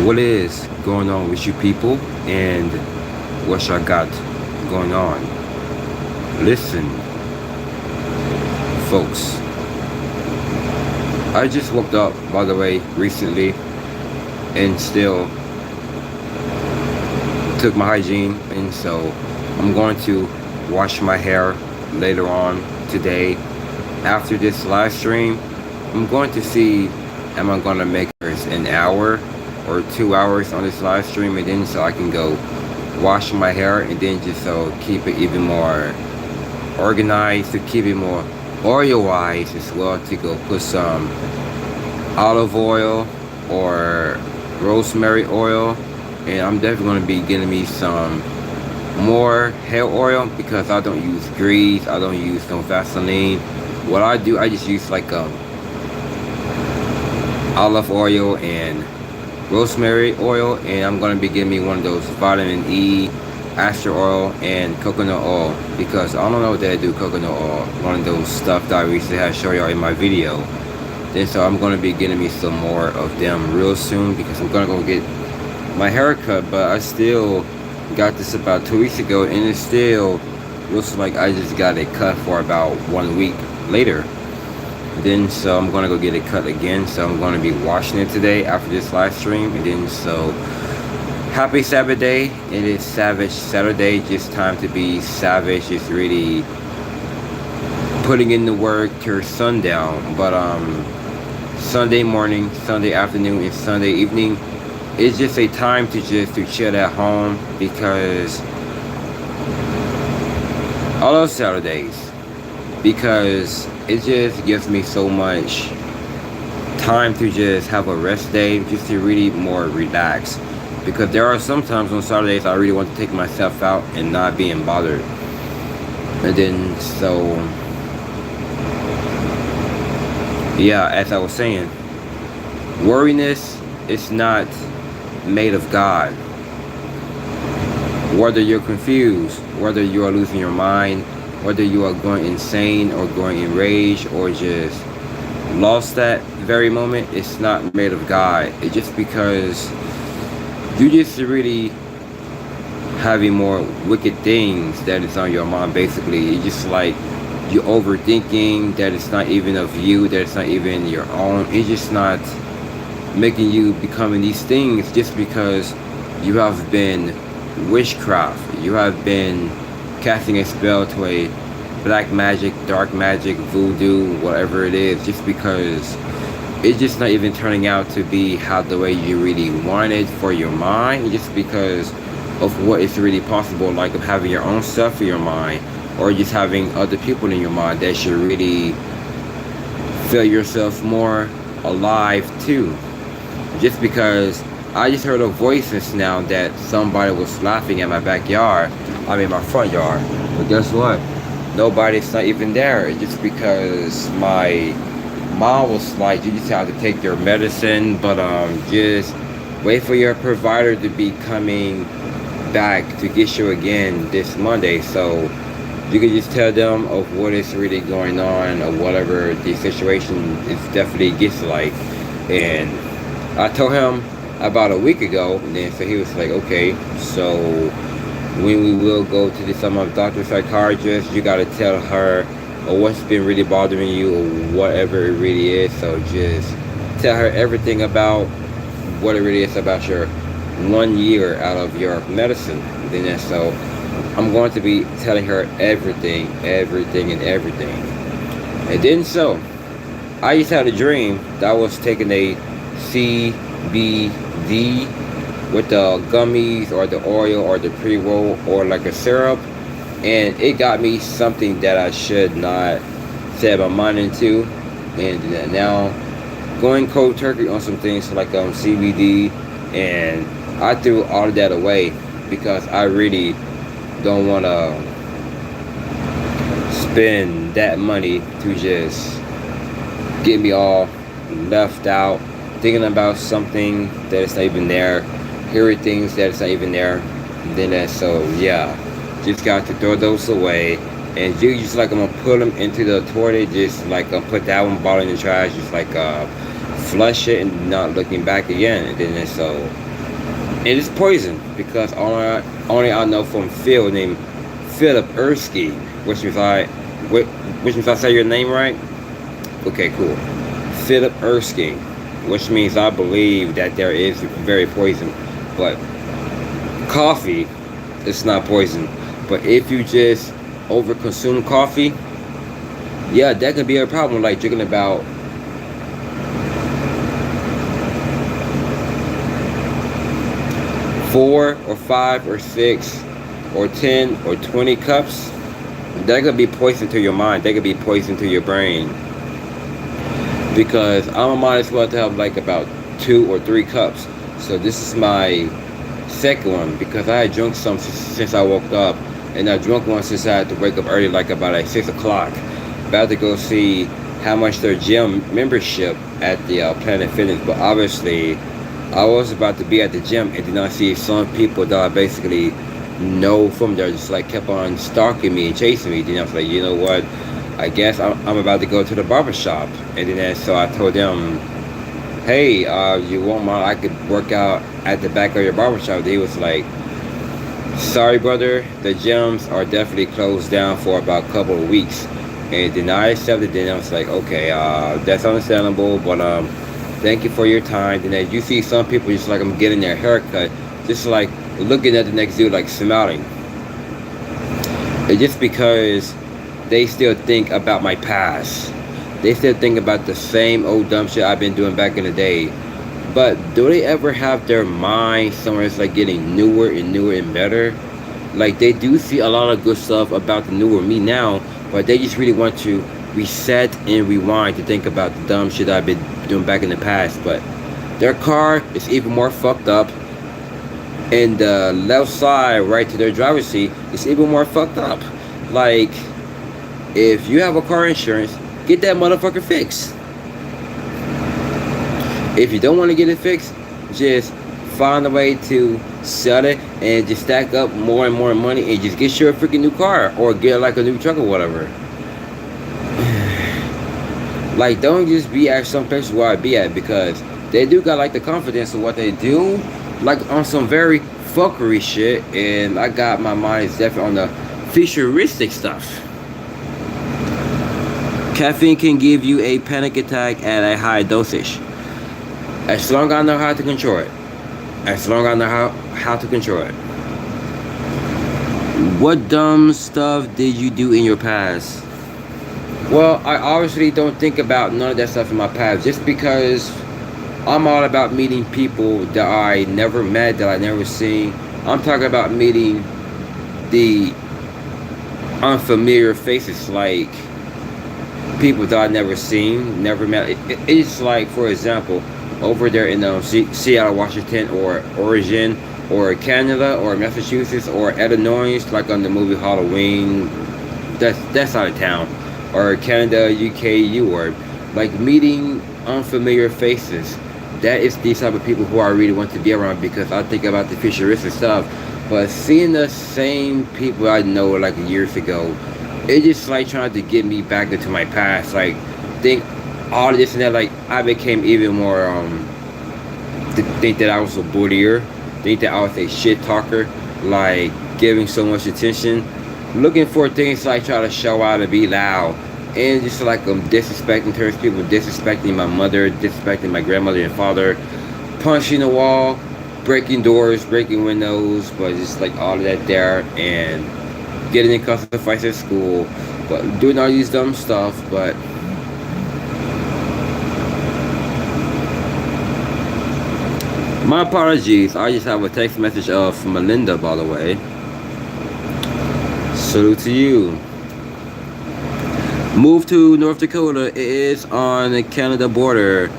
what is going on with you people and what y'all got going on. Listen, folks, I just woke up, by the way, recently, and still took my hygiene, and so I'm going to wash my hair later on today. After this live stream, I'm going to see, am I going to make an hour or 2 hours on this live stream, and then so I can go wash my hair, and then just so keep it even more organized, to keep it more oil wise as well, to go put some olive oil or rosemary oil, and I'm definitely going to be getting me some more hair oil because I don't use grease, I don't use no Vaseline. What I do, I just use like olive oil and rosemary oil, and I'm going to be getting me one of those vitamin E, castor oil, and coconut oil, because I don't know what they do coconut oil, one of those stuff that I recently had show y'all in my video. Then so I'm going to be getting me some more of them real soon, because I'm going to go get my hair cut, but I still got this about 2 weeks ago, and it still looks like I just got it cut for about 1 week later. Then so I'm gonna go get it cut again, so I'm gonna be washing it today after this live stream. And then so happy Sabbath day. It is Savage Saturday, just time to be savage. It's really putting in the work till sundown. But Sunday morning, Sunday afternoon, and Sunday evening, it's just a time to chill at home, because all those Saturdays, because it just gives me so much time to just have a rest day, just to really more relax. Because there are some times on Saturdays I really want to take myself out and not being bothered. And then so yeah, as I was saying, worriness is not made of God. Whether you're confused, whether you are losing your mind, whether you are going insane or going enraged or just lost that very moment, it's not made of God. It's just because you just really having more wicked things that is on your mind. Basically, it's just like you overthinking that it's not even of you, that it's not even your own. It's just not making you becoming these things just because you have been witchcraft, you have been casting a spell to a black magic, dark magic, voodoo, whatever it is, just because it's just not even turning out to be how the way you really wanted for your mind, just because of what is really possible, like of having your own stuff in your mind, or just having other people in your mind that should really feel yourself more alive too. Just because I just heard a voice just now that somebody was laughing at my backyard, I mean my front yard, but guess what? Nobody's not even there. Just because my mom was like, you just have to take your medicine, but just wait for your provider to be coming back to get you again this Monday, so you can just tell them of what is really going on, or whatever the situation is definitely gets like. And I told him about a week ago, and then so he was like, okay, so when we will go to some of doctor psychiatrist, you got to tell her what's been really bothering you, or whatever it really is. So just tell her everything about what it really is about your 1 year out of your medicine. And then so I'm going to be telling her everything. And then so I just had a dream that I was taking a CBD with the gummies or the oil or the pre-roll or like a syrup, and it got me something that I should not set my mind into. And now going cold turkey on some things like CBD, and I threw all of that away because I really don't want to spend that money to just get me all left out, thinking about something that is not even there, hearing things that is not even there. And then so yeah, just got to throw those away, and you just like I'm gonna put them into the toilet, just like put that one bottle in the trash, just like flush it and not looking back again. And then so It is poison because only I know from Phil named Philip Erskine, which means I say your name right. Okay, cool. Philip Erskine, which means I believe that there is very poison, but coffee is not poison. But if you just overconsume coffee, yeah, that could be a problem. Like drinking about 4 or 5 or 6 or 10 or 20 cups, that could be poison to your mind. That could be poison to your brain. Because I might as well to have like about 2 or 3 cups. So this is my second one because I had drunk some since I woke up, and I drunk one since I had to wake up early, like about like 6 o'clock. About to go see how much their gym membership at the Planet Fitness, but obviously I was about to be at the gym and then I see some people that I basically know from there just like kept on stalking me and chasing me. Then I was like, you know what? I guess I'm about to go to the barber shop. And then so I told them, hey, you want my, I could work out at the back of your barber shop. They was like, sorry brother, the gyms are definitely closed down for about a couple of weeks. And then I accepted. Then I was like, okay, that's understandable, but thank you for your time. And as you see some people just like I'm getting their haircut, just like looking at the next dude like smiling. It's just because they still think about my past. They still think about the same old dumb shit I've been doing back in the day. But do they ever have their mind somewhere it's like getting newer and newer and better? Like they do see a lot of good stuff about the newer me now, but they just really want to reset and rewind to think about the dumb shit I've been doing back in the past. But their car is even more fucked up, and the left side right to their driver's seat is even more fucked up. Like, if you have a car insurance, get that motherfucker fixed. If you don't want to get it fixed, just find a way to sell it and just stack up more and more money and just get your freaking new car or get like a new truck or whatever. Like, don't just be at some places where I be at, because they do got like the confidence of what they do, like on some very fuckery shit, and I got my mind is definitely on the futuristic stuff. Caffeine can give you a panic attack at a high dosage. As long as I know how to control it. As long as I know how to control it. What dumb stuff did you do in your past? Well, I obviously don't think about none of that stuff in my past, just because I'm all about meeting people that I never met, that I never seen. I'm talking about meeting the unfamiliar faces, like people that I never seen, never met. It's like, for example, over there in Seattle, Washington, or Oregon, or Canada, or Massachusetts, or Illinois, like on the movie Halloween. That's out of town. Or Canada, UK, or like meeting unfamiliar faces. That is the type of people who I really want to be around, because I think about the futuristic stuff. But seeing the same people I know like years ago, it's just like trying to get me back into my past. Like, think all of this and that. Like, I became even more think that I was a bullier, think that I was a shit talker, like giving so much attention, looking for things like try to show out and be loud, and just like disrespecting towards people, disrespecting my mother, disrespecting my grandmother and father, punching the wall, breaking doors, breaking windows, but just like all of that there, and getting in customer fights at school, but doing all these dumb stuff. But my apologies, I just have a text message of Melinda, by the way. Salute to you. Move to North Dakota. It is on the Canada border.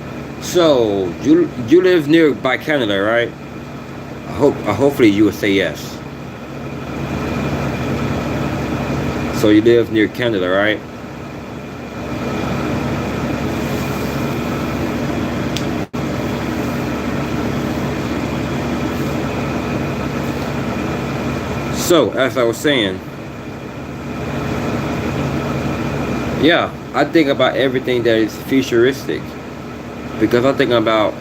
So you live near by Canada, right? Hopefully you would say yes. So you live near Canada, right? So, as I was saying, yeah, I think about everything that is futuristic, because I think about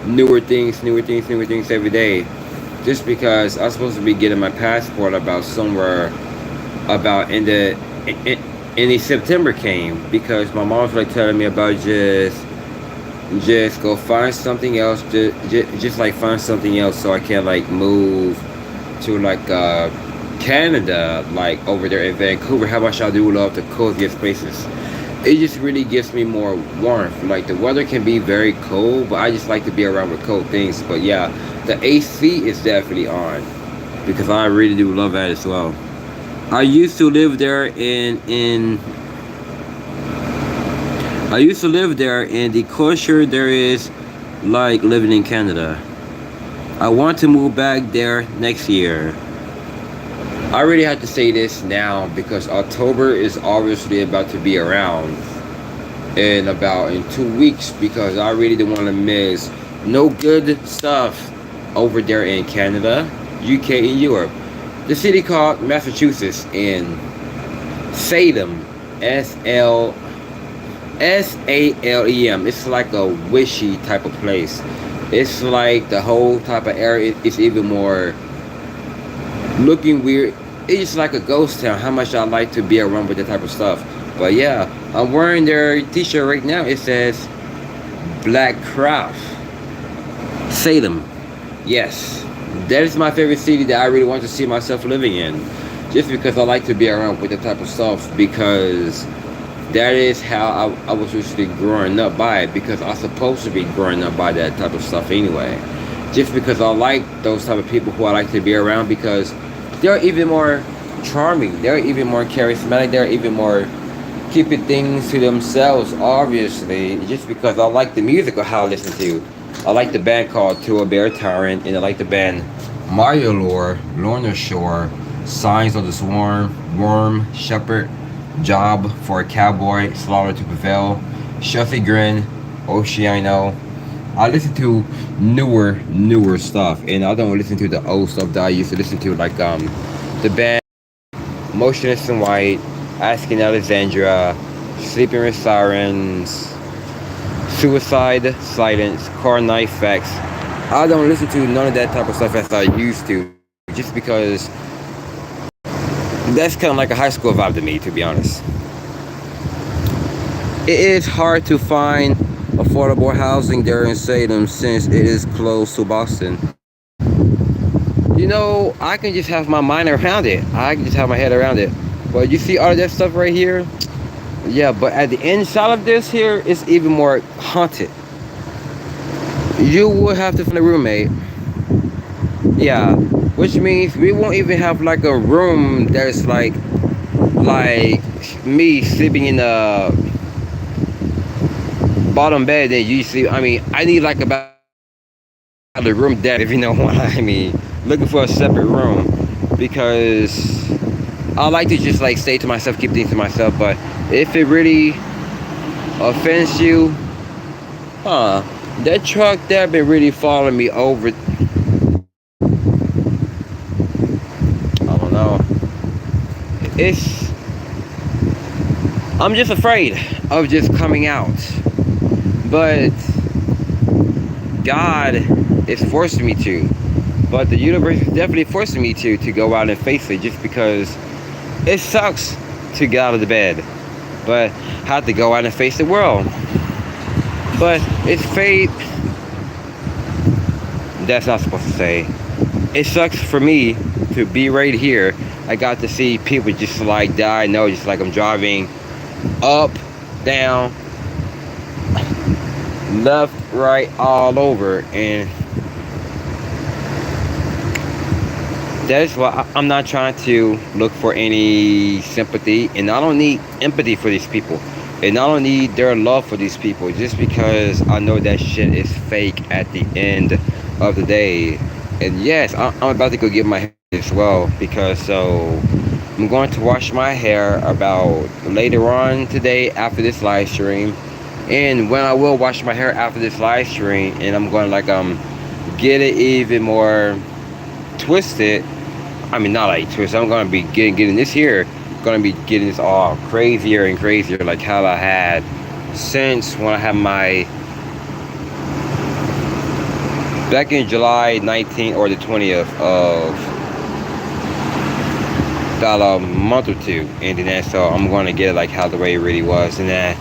newer things every day. just because I was supposed to be getting my passport about somewhere about in the September came because my mom's like telling me about just go find something else, just like find something else so I can like move to like Canada, like over there in Vancouver. How much I do love the coziest places. It just really gives me more warmth. Like the weather can be very cold, but I just like to be around with cold things. But yeah, the AC is definitely on because I really do love that as well. I used to live there I used to live there, and the culture there is like living in Canada. I want to move back there next year. I really have to say this now because October is obviously about to be around in 2 weeks because I really don't want to miss no good stuff over there in Canada, UK, and Europe. The city called Massachusetts in Salem, Salem. It's like a wishy type of place. It's like the whole type of area is even more looking weird. It's just like a ghost town. How much I like to be around with that type of stuff. But yeah, I'm wearing their t-shirt right now. It says Black Craft Salem. Yes, that is my favorite city that I really want to see myself living in. Just because I like to be around with that type of stuff because that is how I was usually growing up by it because I'm supposed to be growing up by that type of stuff anyway. Just because I like those type of people who I like to be around because they're even more charming, they're even more charismatic, they're even more keeping things to themselves, obviously, just because I like the music of how I listen to. I like the band called To a Bear Tyrant, and I like the band Mario Lore, Lorna Shore, Signs of the Swarm, Worm, Shepherd, Job for a Cowboy, Slaughter to Prevail, Shuffy Grin, Oceano. I listen to newer stuff, and I don't listen to the old stuff that I used to listen to, like the band Motionless in White, Asking Alexandria, Sleeping with Sirens, Suicide Silence, Car Night Facts. I don't listen to none of that type of stuff as I used to, just because that's kind of like a high school vibe to me, to be honest. It is hard to find affordable housing there in Salem since it is close to Boston. You know, I can just have my mind around it. I can just have my head around it. But you see all of that stuff right here? Yeah, but at the inside of this here, it's even more haunted. You will have to find a roommate. Yeah, which means we won't even have like a room that's like me sleeping in the bottom bed that you sleep. I mean, I need like about the room depth, if you know what I mean. Looking for a separate room because I like to just like stay to myself, keep things to myself. But if it really offends you, that truck there been really following me over. I don't know. I'm just afraid of just coming out. But God is forcing me to. But the universe is definitely forcing me to go out and face it just because it sucks to get out of the bed. But have to go out and face the world. But it's fate. That's not supposed to say. It sucks for me to be right here. I got to see people just like die. No, just like I'm driving up, down, left, right, all over. And that is why I'm not trying to look for any sympathy. And I don't need empathy for these people. And I don't need their love for these people. Just because I know that shit is fake at the end of the day. And yes, I'm about to go get my hair as well. Because I'm going to wash my hair about later on today after this live stream. And when I will wash my hair after this live stream, and I'm going to like get it even more twisted. I mean, not like twisted. I'm going to be getting this here. Going to be getting this all crazier and crazier, like how I had since when I had my back in July 19th or the 20th of about a month or two, and then so I'm going to get it like how the way it really was and that.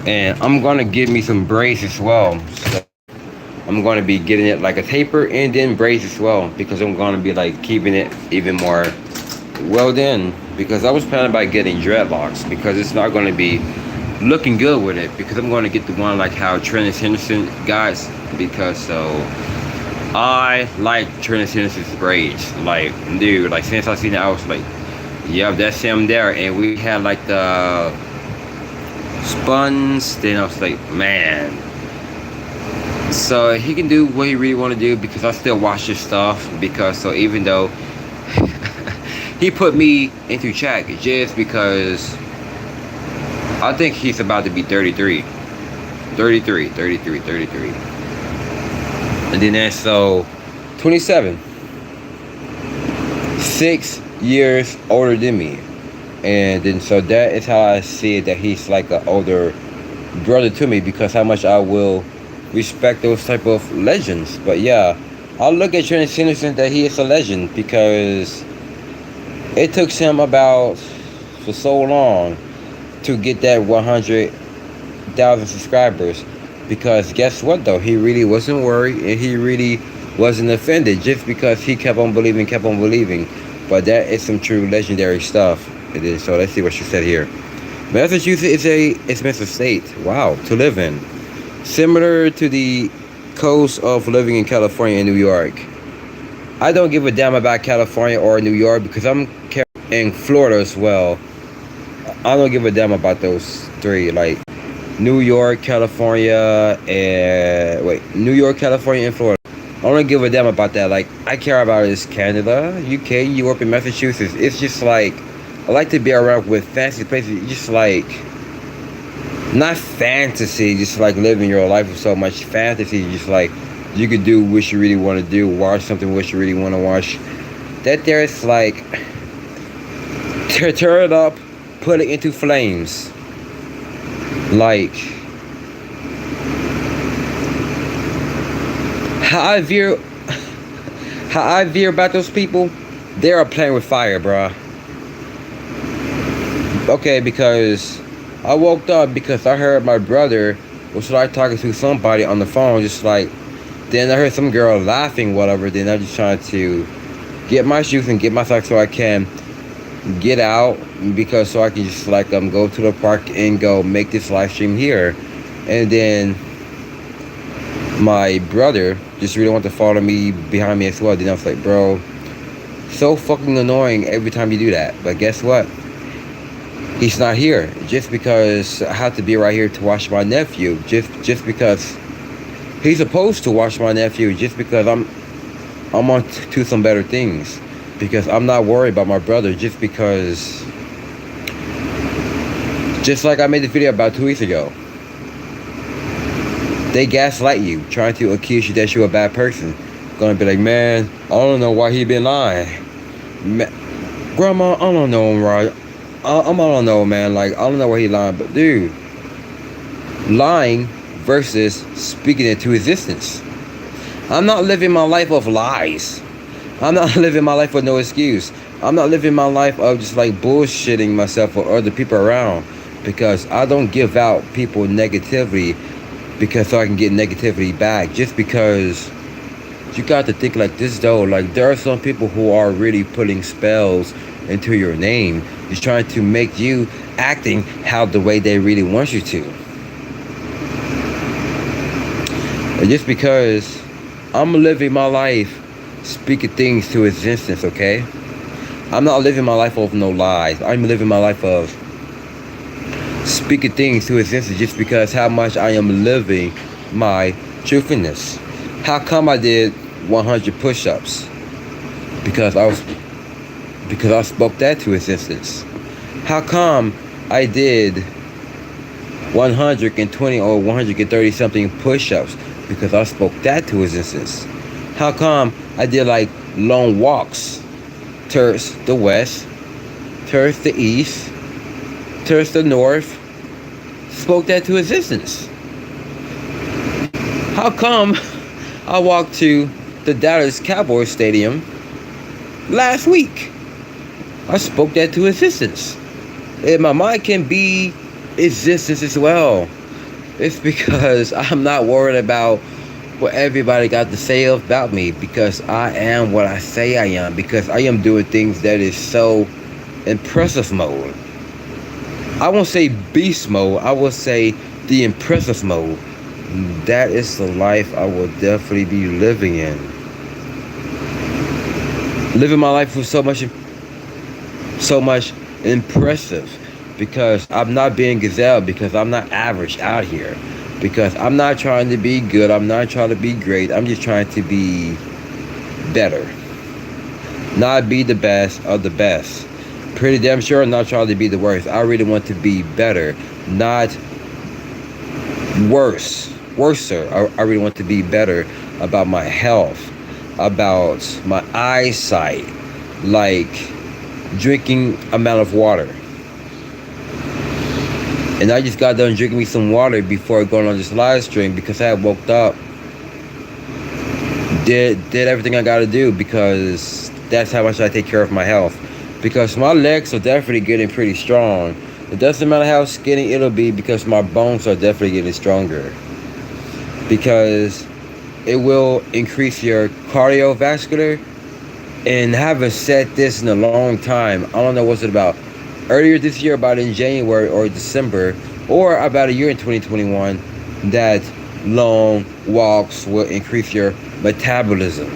And I'm going to give me some braids as well. So I'm going to be getting it like a taper and then braids as well, because I'm going to be like keeping it even more well done, because I was planning by getting dreadlocks, because it's not going to be looking good with it, because I'm going to get the one like how Trent Henderson guys, because so I like Trent Henderson's braids. Like, dude, like since I seen it, I was like, yep, that's him there. And we had like the spuns. Then I was like, man. So he can do what he really want to do, because I still watch his stuff. Because so even though he put me into check just because I think he's about to be 33. And then that's so 27. 6 years older than me. And then so that is how I see it, that he's like an older brother to me, because how much I will respect those type of legends. But yeah, I'll look at Trent Henderson that he is a legend, because it took him about for so long to get that 100,000 subscribers. Because guess what though, he really wasn't worried, and he really wasn't offended, just because he kept on believing. But that is some true legendary stuff. It is. So let's see what she said here. Massachusetts is a expensive state, wow, to live in, similar to the cost of living in California and New York. I don't give a damn about California or New York, because I'm in Florida as well. I don't give a damn about those three, like New York, California, and New York, California, and Florida. I don't give a damn about that. Like, I care about is Canada, UK, Europe, and Massachusetts. It's just like, I like to be around with fancy places. Just like, not fantasy, just like living your life with so much fantasy. Just like, you could do what you really want to do, watch something what you really want to watch. That there's like, tear it up, put it into flames. Like, how I view about those people, they are playing with fire, bruh. Okay, because I woke up because I heard my brother was like talking to somebody on the phone, just like, then I heard some girl laughing, whatever. Then I'm just trying to get my shoes and get my socks so I can get out, because so I can just like go to the park and go make this live stream here. And then my brother just really want to follow me behind me as well. Then I was like, bro, so fucking annoying every time you do that. But guess what? He's not here, just because I have to be right here to watch my nephew. Just because he's supposed to watch my nephew, just because I'm on to some better things. Because I'm not worried about my brother, just because, just like I made the video about 2 weeks ago, they gaslight you, trying to accuse you that you're a bad person. Gonna be like, man, I don't know why he been lying. Grandma, I don't know, right? I don't know, man. Like, I don't know why he lying, but dude, lying versus speaking it to existence. I'm not living my life of lies. I'm not living my life with no excuse. I'm not living my life of just like bullshitting myself or other people around, because I don't give out people negativity because so I can get negativity back. Just because you got to think like this though, like there are some people who are really putting spells into your name, just trying to make you acting how the way they really want you to. And just because I'm living my life speaking things to existence, okay? I'm not living my life of no lies. I'm living my life of speaking things to existence, just because how much I am living my truthfulness. How come I did 100 push-ups? Because I spoke that to existence. How come I did 120 or 130 something push-ups? Because I spoke that to existence. How come I did like long walks towards the west, towards the east, towards the north? Spoke that to existence. How come I walked to the Dallas Cowboys Stadium last week. I spoke that to existence. And my mind can be existence as well. It's because I'm not worried about what everybody got to say about me, because I am what I say I am, because I am doing things that is so impressive mode. I won't say beast mode, I will say the impressive mode. That is the life I will definitely be living in. Living my life with so much impressive, because I'm not being gazelle, because I'm not average out here, because I'm not trying to be good, I'm not trying to be great, I'm just trying to be better. Not be the best of the best. Pretty damn sure I'm not trying to be the worst. I really want to be better, not worser. I really want to be better about my health, about my eyesight, like drinking amount of water. And I just got done drinking me some water before going on this live stream, because I had woke up, did everything I gotta do, because that's how much I take care of my health. Because my legs are definitely getting pretty strong. It doesn't matter how skinny it'll be, because my bones are definitely getting stronger. Because it will increase your cardiovascular. And I haven't said this in a long time. I don't know what's it about. Earlier this year, about in January or December, or about a year in 2021, that long walks will increase your metabolism.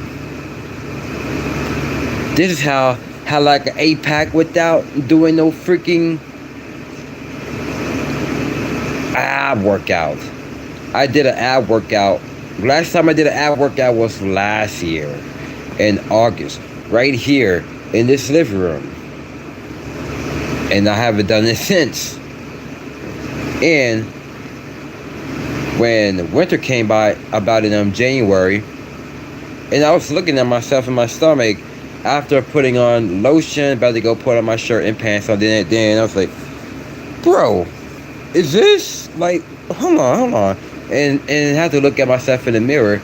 This is how like an 8-pack without doing no freaking ab workout. I did an ab workout. Last time I did an ab workout was last year in August, right here in this living room. And I haven't done it since. And when winter came by, about in January, and I was looking at myself in my stomach after putting on lotion, about to go put on my shirt and pants. So then I was like, bro, is this like, hold on. And I had to look at myself in the mirror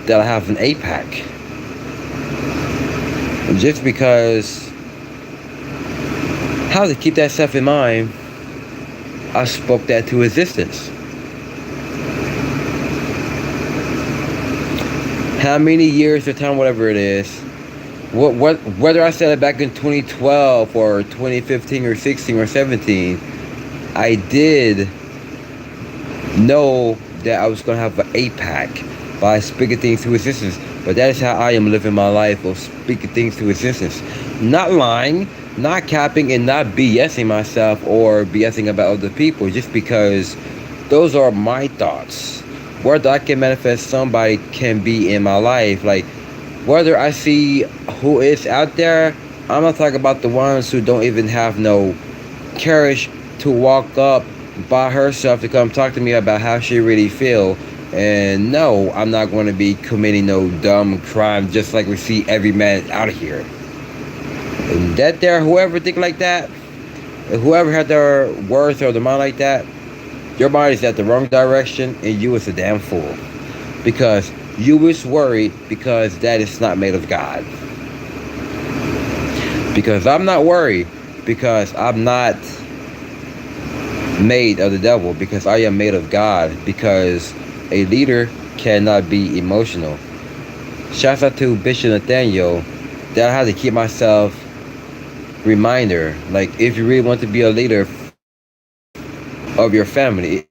that I have an 8-pack. Just because, how to keep that stuff in mind, I spoke that to existence. How many years or time, whatever it is, whether I said it back in 2012 or 2015 or 16 or 17, I did know that I was going to have an 8-pack by speaking things to existence. But that is how I am living my life, of speaking things to existence. Not lying, not capping, and not BSing myself or BSing about other people, just because those are my thoughts. Whether I can manifest somebody can be in my life. Like, whether I see who is out there, I'm not talking about the ones who don't even have no courage to walk up by herself to come talk to me about how she really feel. And no, I'm not going to be committing no dumb crime just like we see every man out here. And that there, whoever think like that, whoever had their words or their mind like that, your mind is at the wrong direction, and you is a damn fool. Because you is worried, because that is not made of God. Because I'm not worried, because I'm not made of the devil, because I am made of God, because a leader cannot be emotional. Shouts out to Bishop Nathaniel, that I had to keep myself reminder, like, if you really want to be a leader of your family,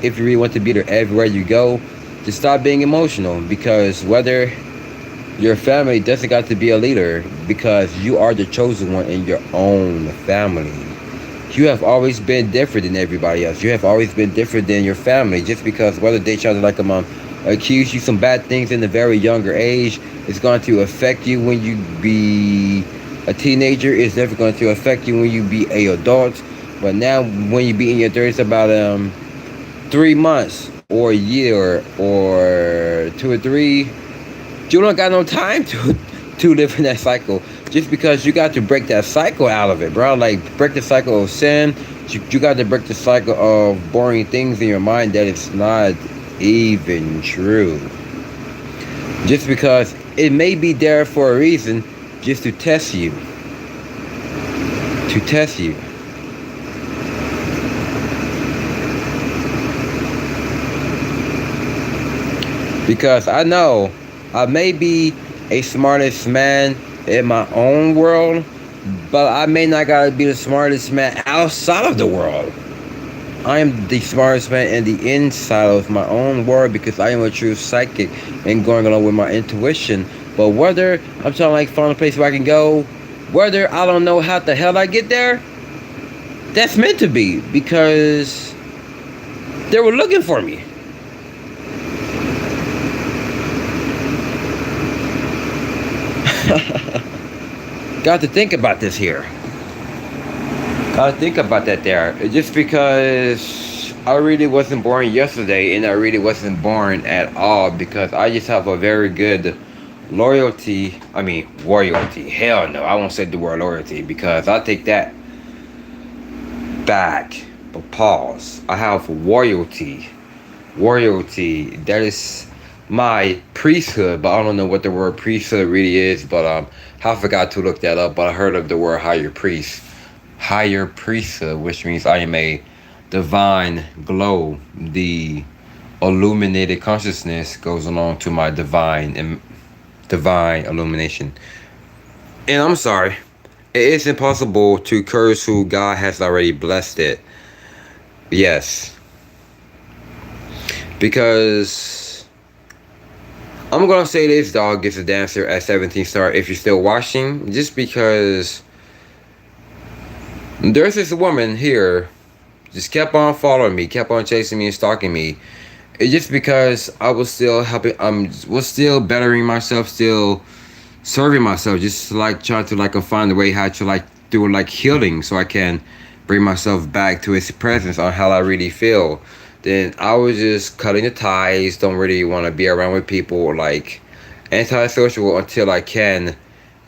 if you really want to be there everywhere you go, just stop being emotional. Because whether your family doesn't got to be a leader, because you are the chosen one in your own family. You have always been different than everybody else. You have always been different than your family. Just because whether they try to like accuse you some bad things in a very younger age, it's going to affect you when you be a teenager. It's never going to affect you when you be a adult. But now when you be in your 30s, about 3 months or a year or 2 or 3, you don't got no time to live in that cycle. Just because you got to break that cycle out of it, bro. Like, break the cycle of sin. You got to break the cycle of boring things in your mind that it's not even true. Just because it may be there for a reason, just to test you. To test you. Because I know I may be a smartest man in my own world, but I may not gotta be the smartest man outside of the world. I am the smartest man in the inside of my own world because I am a true psychic and going along with my intuition. But whether I'm trying to like find a place where I can go, whether I don't know how the hell I get there, that's meant to be because they were looking for me. Got to think about this here. Got to think about that there. Just because I really wasn't born yesterday and I really wasn't born at all because I just have a very good loyalty. I mean, royalty. Hell no, I won't say the word loyalty because I take that back. But pause. I have royalty. Royalty. That is my priesthood, but I don't know what the word priesthood really is, but I forgot to look that up, but I heard of the word higher priest. Higher priesthood, which means I am a divine glow. The illuminated consciousness goes along to my divine illumination. And I'm sorry, it is impossible to curse who God has already blessed it. Yes. Because I'm gonna say this dog gets a dancer at 17 star if you're still watching, just because there's this woman here just kept on following me, kept on chasing me and stalking me. It's just because I was still helping, was still bettering myself, still serving myself, just like trying to like find a way how to like do like healing so I can bring myself back to its presence on how I really feel. Then I was just cutting the ties, don't really want to be around with people, like antisocial until I can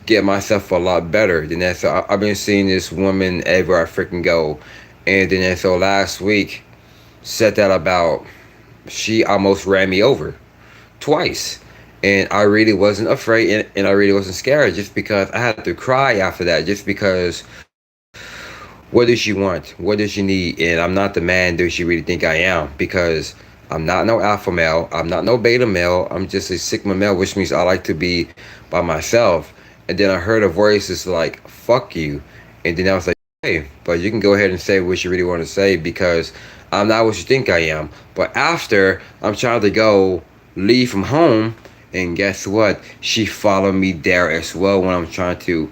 get myself a lot better. Then that's so I've been seeing this woman everywhere I freaking go. And then so last week said that about she almost ran me over twice. And I really wasn't afraid and I really wasn't scared just because I had to cry after that, just because what does she want? What does she need? And I'm not the man that she really think I am, because I'm not no alpha male. I'm not no beta male. I'm just a sigma male, which means I like to be by myself. And then I heard a voice that's like, fuck you. And then I was like, hey, but you can go ahead and say what you really want to say because I'm not what you think I am. But after I'm trying to go leave from home, and guess what? She followed me there as well when I'm trying to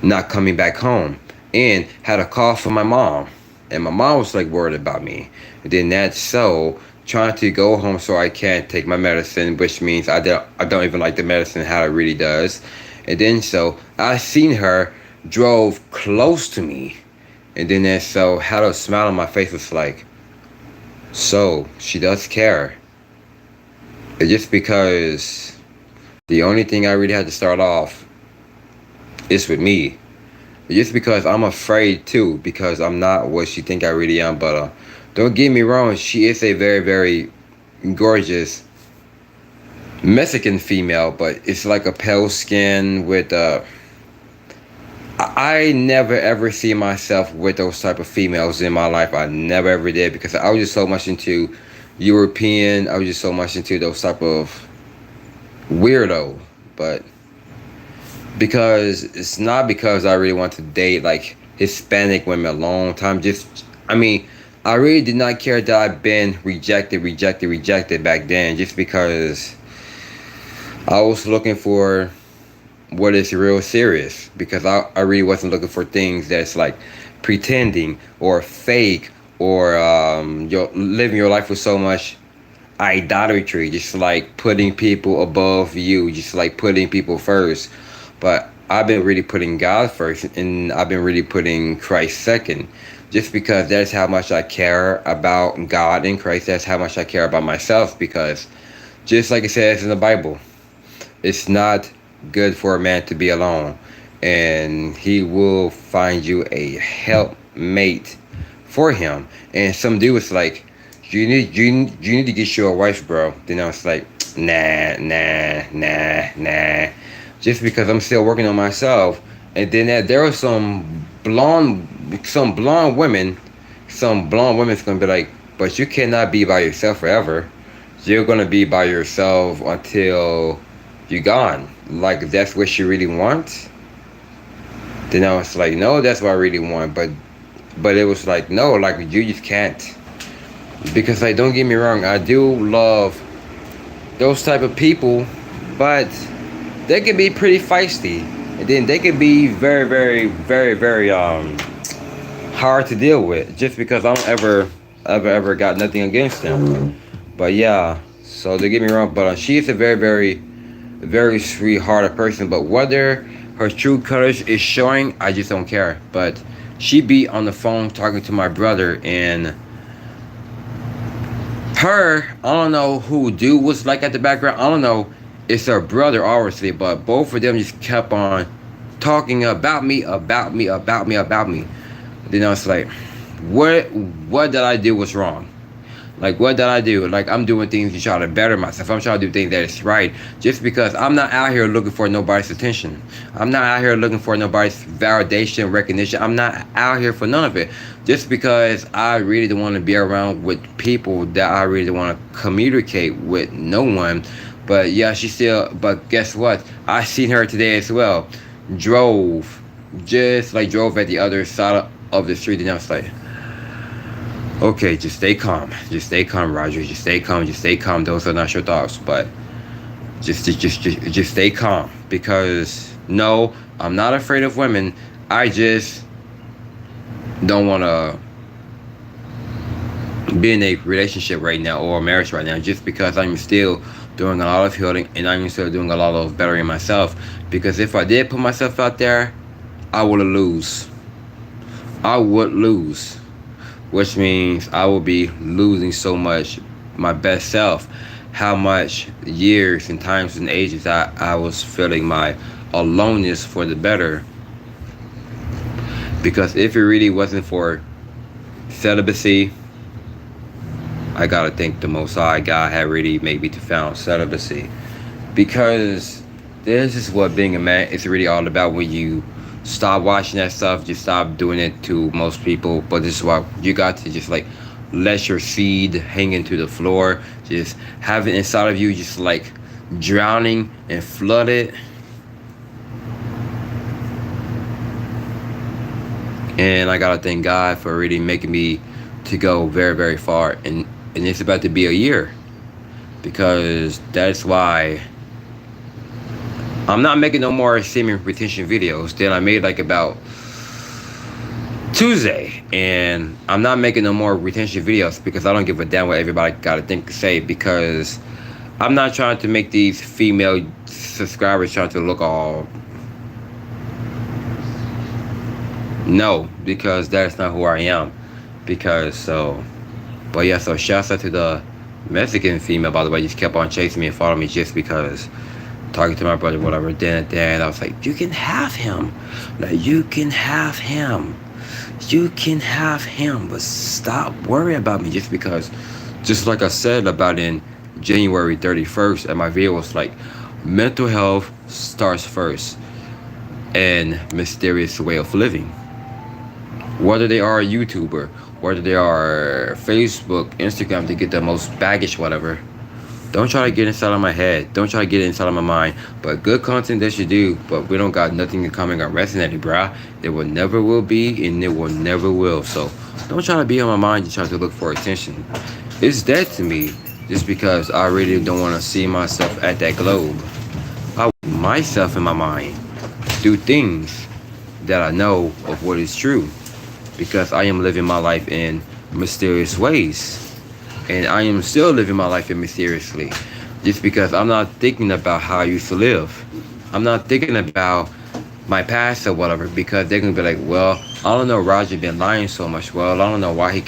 not coming back home. And had a call from my mom. And my mom was like worried about me. And then that's so trying to go home so I can't take my medicine, which means I don't even like the medicine how it really does. And then so I seen her drove close to me. And then that so had a smile on my face, was like, so she does care. It's just because the only thing I really had to start off is with me. Just because I'm afraid too, because I'm not what she think I really am. But don't get me wrong, she is a very, very gorgeous Mexican female, but it's like a pale skin with I never ever see myself with those type of females in my life. I never ever did, because I was just so much into European. I was just so much into those type of weirdo. But because it's not because I really want to date like Hispanic women a long time. Just, I mean, I really did not care that I've been rejected back then, just because I was looking for what is real serious, because I really wasn't looking for things that's like pretending or fake, or you're living your life with so much idolatry, just like putting people above you, just like putting people first. But I've been really putting God first, and I've been really putting Christ second, just because that's how much I care about God and Christ. That's how much I care about myself, because just like it says in the Bible, it's not good for a man to be alone, and he will find you a helpmate for him. And some dude was like, you need to get you a wife, bro. Then I was like, nah. Just because I'm still working on myself. And then there are some blonde women, that's gonna be like, but you cannot be by yourself forever. You're gonna be by yourself until you're gone. Like if that's what you really want. Then I was like, no, that's what I really want. But it was like, no, like you just can't. Because like, don't get me wrong, I do love those type of people, but they can be pretty feisty, and then they can be very hard to deal with. Just because I don't ever got nothing against them, but yeah. So don't get me wrong, but she is a very sweethearted person. But whether her true colors is showing, I just don't care. But she be on the phone talking to my brother, and her, I don't know who dude was like at the background. I don't know. It's her brother, obviously, but both of them just kept on talking about me. Then I was like, what did I do was wrong? Like, what did I do? Like, I'm doing things to try to better myself. I'm trying to do things that is right. Just because I'm not out here looking for nobody's attention. I'm not out here looking for nobody's validation, recognition. I'm not out here for none of it. Just because I really don't want to be around with people that I really don't want to communicate with no one. But yeah, but guess what? I seen her today as well. Drove at the other side of the street, and I was like, okay, just stay calm, Roger. Just stay calm. Those are not your thoughts, but just stay calm. Because no, I'm not afraid of women. I just don't want to be in a relationship right now or a marriage right now. Just because I'm still doing a lot of healing, and I'm still doing a lot of bettering myself. Because if I did put myself out there, I would lose. Which means I will be losing so much my best self. How much years and times and ages I was feeling my aloneness for the better. Because if it really wasn't for celibacy, I gotta thank the Most High. God had really made me to found celibacy. Because this is what being a man is really all about. When you stop watching that stuff, just stop doing it to most people. But this is why you got to just like let your seed hang into the floor. Just have it inside of you, just like drowning and flood it. And I gotta thank God for really making me to go very far. And it's about to be a year. Because that's why I'm not making no more semen retention videos. Then I made like about Tuesday, and I'm not making no more retention videos because I don't give a damn what everybody got to think to say. Because I'm not trying to make these female subscribers trying to look all. No, because that's not who I am. But yeah, so shouts out to the Mexican female, by the way, just kept on chasing me and following me just because. Talking to my brother, whatever. Then I was like, you can have him. Like, you can have him, but stop worrying about me. Just because, just like I said about in January 31st, and my video was like, mental health starts first, and mysterious way of living. Whether they are a YouTuber, whether they are Facebook, Instagram, to get the most baggage, whatever. Don't try to get inside of my head. Don't try to get inside of my mind. But good content that you do. But we don't got nothing in common or resonating, bruh. It will never will be, and it will never will. So don't try to be on my mind and try to look for attention. It's dead to me just because I really don't want to see myself at that globe. I want myself in my mind do things that I know of what is true. Because I am living my life in mysterious ways. And I am still living my life in mysteriously. Just because I'm not thinking about how I used to live. I'm not thinking about my past or whatever. Because they're going to be like, well, I don't know, Roger been lying so much. Well, I don't know why he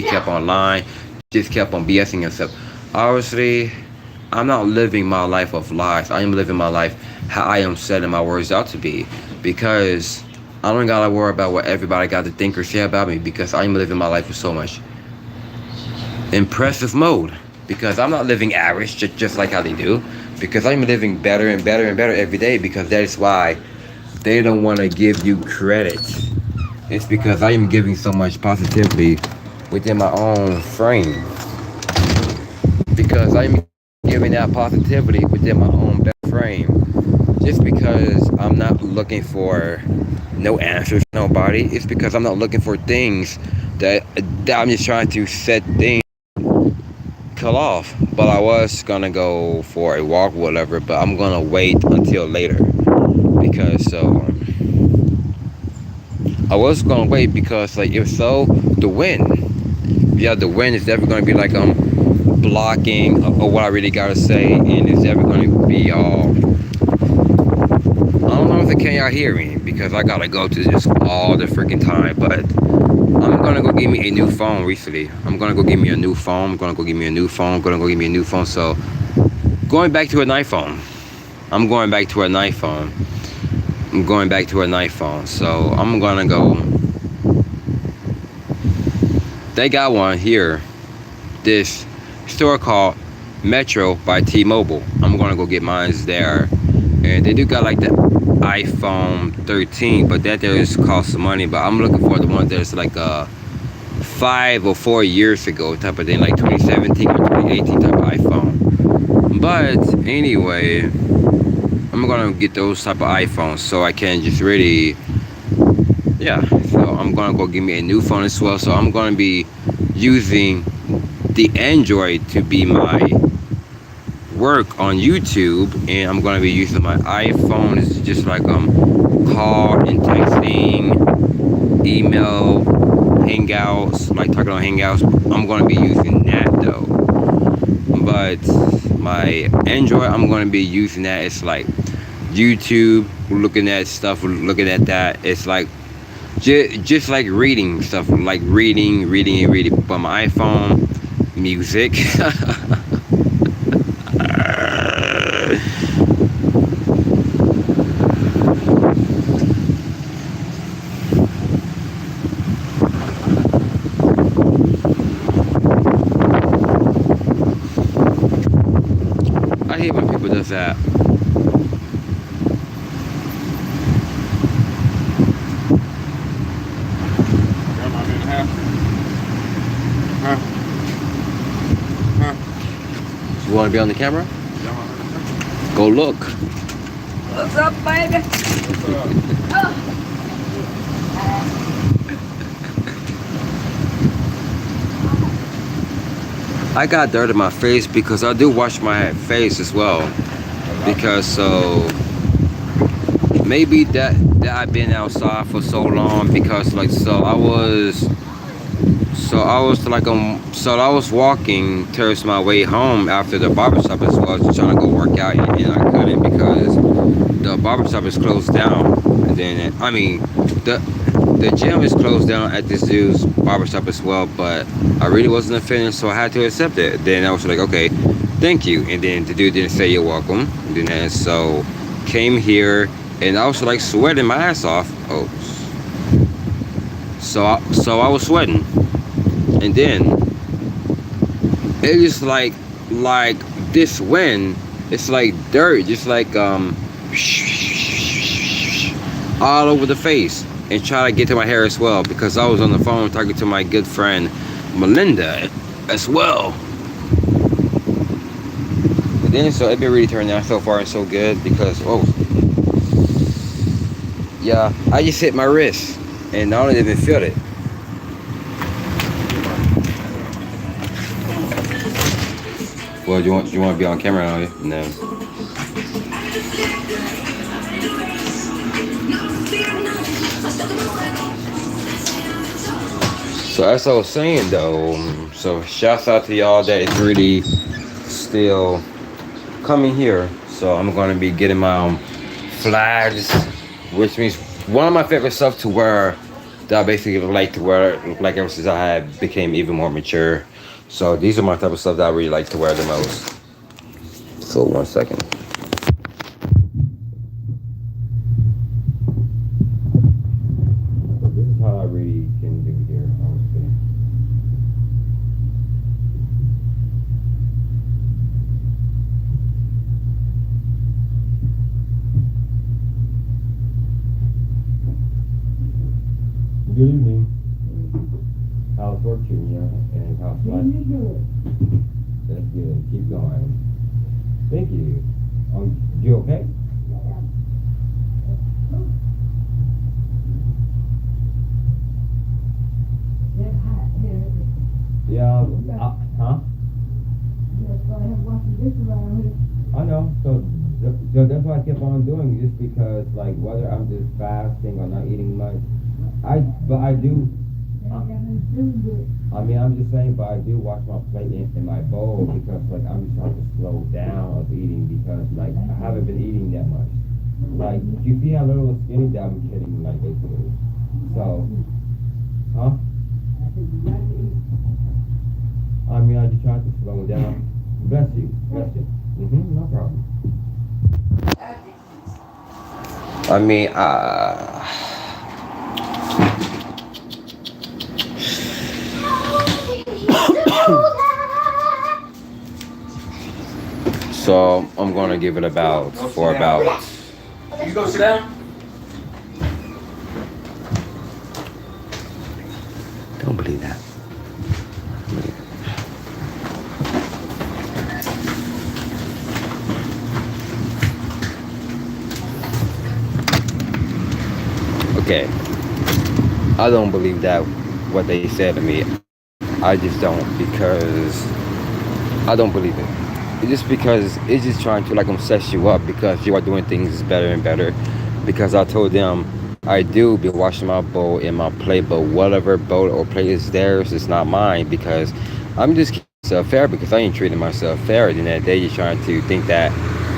kept on lying. Just kept on BSing himself. Obviously, I'm not living my life of lies. I am living my life how I am setting my words out to be. Because I don't got to worry about what everybody got to think or say about me. Because I am living my life with so much impressive mode. because I'm not living average just like how they do, because I'm living better and better and better every day, because that is why they don't want to give you credit. It's because I am giving so much positivity within my own frame, because I'm giving that positivity within my own better frame, just because I'm not looking for no answers from nobody. It's because I'm not looking for things that, I'm just trying to set things kill off. But I was gonna go for a walk, whatever. But I'm gonna wait until later, because I was gonna wait because, like, if so, the wind, yeah, the wind is definitely gonna be like blocking of what I really gotta say, and it's definitely gonna be all. I don't know if it can y'all hear me, because I gotta go to this all the freaking time. But I'm gonna go get me a new phone recently. I'm gonna go get me a new phone. I'm gonna go get me a new phone. I'm gonna go get me a new phone. So going back to an iPhone. I'm going back to an iPhone. I'm going back to an iPhone. So I'm gonna go. They got one here. This store called Metro by T-Mobile. I'm gonna go get mine there. And they do got like the iPhone 13, but that there is cost some money. But I'm looking for the one that's like 5 or 4 years ago type of thing, like 2017 or 2018 type of iPhone. But anyway, I'm gonna get those type of iPhones so I can just really, yeah. So I'm gonna go get me a new phone as well. So I'm gonna be using the Android to be my work on YouTube, and I'm gonna be using my iPhone. It's just like call and texting, email, hangouts, like talking on hangouts. I'm gonna be using that though. But my Android, I'm gonna be using that. It's like YouTube, looking at stuff, looking at that. It's like just like reading stuff, like reading and reading. But my iPhone, music. I hate when people does that. You want to be on the camera? Go look. What's up, baby? I got dirt in my face because I do wash my face as well. Because so maybe that I've been outside for so long, because like so I was walking towards my way home after the barbershop as well, just trying to go work out, and I couldn't because the barbershop is closed down. And then I mean the gym is closed down at this dude's barbershop as well, but I really wasn't a fan, so I had to accept it. Then I was like, okay, thank you. And then the dude didn't say you're welcome. And then so came here, and I was like sweating my ass off. Oh, so I was sweating, and then it is like this wind. It's like dirt, just like all over the face, and try to get to my hair as well, because I was on the phone talking to my good friend Melinda as well. And then so it been really turning out so far and so good, because yeah, I just hit my wrist and I don't even feel it. Well, you want to be on camera now? No. So as I was saying though, so shouts out to y'all that is really still coming here. So I'm gonna be getting my flags, which means one of my favorite stuff to wear that I basically like to wear, like ever since I became even more mature. So these are my type of stuff that I really like to wear the most. So 1 second. So this is how I really can do here, honestly. Good evening. How's work treating you? And how's life? That's good. Keep going. Thank you. You okay? Yeah. Huh? I know. So that's what I kept on doing, just because, like, whether I'm just fasting or not eating much, but I do. I mean, I'm just saying, but I do watch my plate in my bowl, because, like, I'm just trying to slow down of eating, because, like, I haven't been eating that much. Like, you see how little skinny that I'm getting, like, basically. So, huh? I mean, I just try to slow down. Bless you. Bless you. No problem. I mean, so I'm gonna give it about You go sit down. Don't believe that. Okay, I don't believe that what they said to me. I just don't, because I don't believe it. It's just because it's just trying to, like, obsess you up, because you are doing things better and better. Because I told them I do be washing my bowl in my plate, but whatever bowl or plate is theirs, it's not mine, because I'm just keeping myself fair, because I ain't treating myself fair. And that day you're trying to think that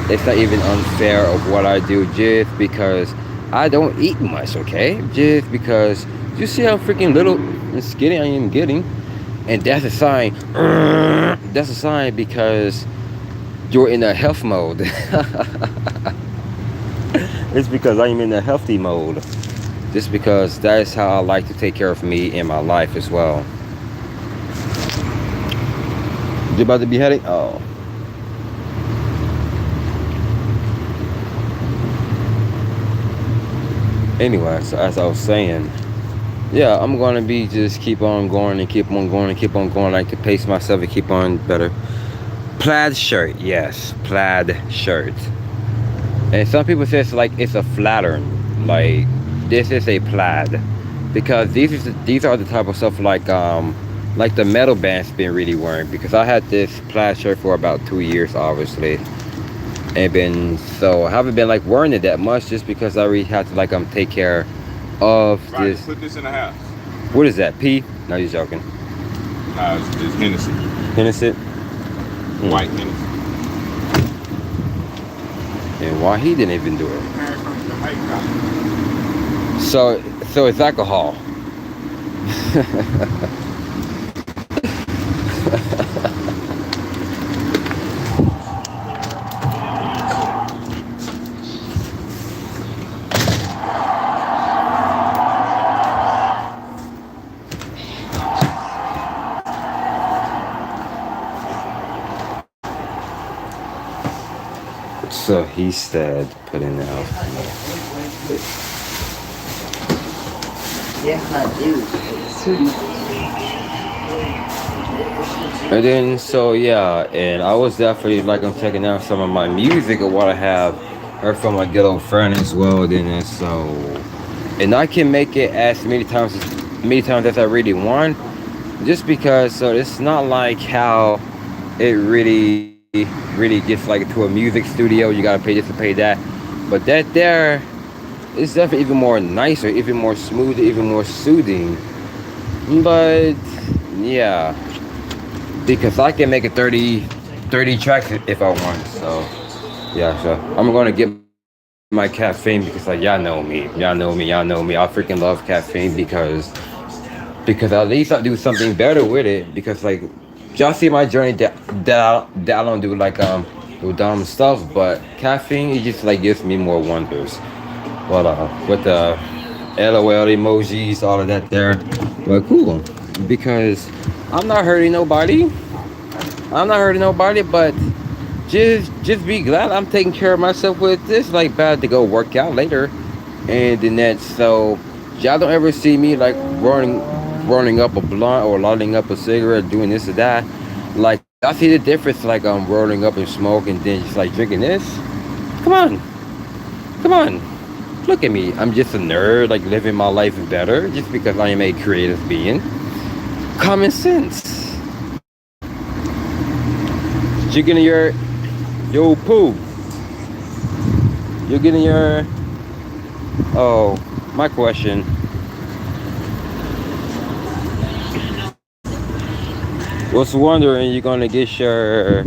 it's not even unfair of what I do, just because I don't eat much, okay? Just because you see how freaking little and skinny I am getting. And that's a sign. That's a sign, because you're in a health mode. It's because I am in a healthy mode. Just because that is how I like to take care of me in my life as well. You about to be heading? Oh. Anyway, so as I was saying, yeah, I'm gonna be just keep on going and keep on going and keep on going, like, to pace myself and keep on better. Plaid shirt, yes, plaid shirt. And some people say it's like it's a flattern, like this is a plaid, because these are the type of stuff like the metal band's been really wearing, because I had this plaid shirt for about 2 years, obviously. And so I haven't been, like, wearing it that much, just because I really had to, like, take care of this. Put this in the house. What is that? P? No, you're joking. It's Hennessy. Hennessy? White Hennessy. And why he didn't even do it? So it's alcohol. So he said, put in the house. Yes, I do. And then, so yeah, and I was definitely, like, I'm checking out some of my music or what I have heard from my good old friend as well. Then, and so, and I can make it as many times as I really want, just because, so it's not like how it really gets, like, to a music studio. You gotta pay this to pay that, but that there is definitely even more nicer, even more smooth, even more soothing. But yeah, because I can make it 30 tracks if I want. So yeah, so I'm gonna get my caffeine, because, like, y'all know me. I freaking love caffeine, because at least I do something better with it, because, like, y'all see my journey that I don't do, like, do dumb stuff, but caffeine, it just, like, gives me more wonders. Well, with the LOL emojis, all of that there, but cool, because I'm not hurting nobody, but just be glad I'm taking care of myself with this. Like, bad to go work out later, and then that, so y'all don't ever see me like rolling up a blunt or lighting up a cigarette, doing this or that. Like I see the difference. Like I'm rolling up and smoke, and then just like drinking this. Come on, come on. Look at me. I'm just a nerd, like living my life better, just because I am a creative being. Common sense. You getting your yo poo? You're getting your. Oh, my question. Was wondering you're gonna get your.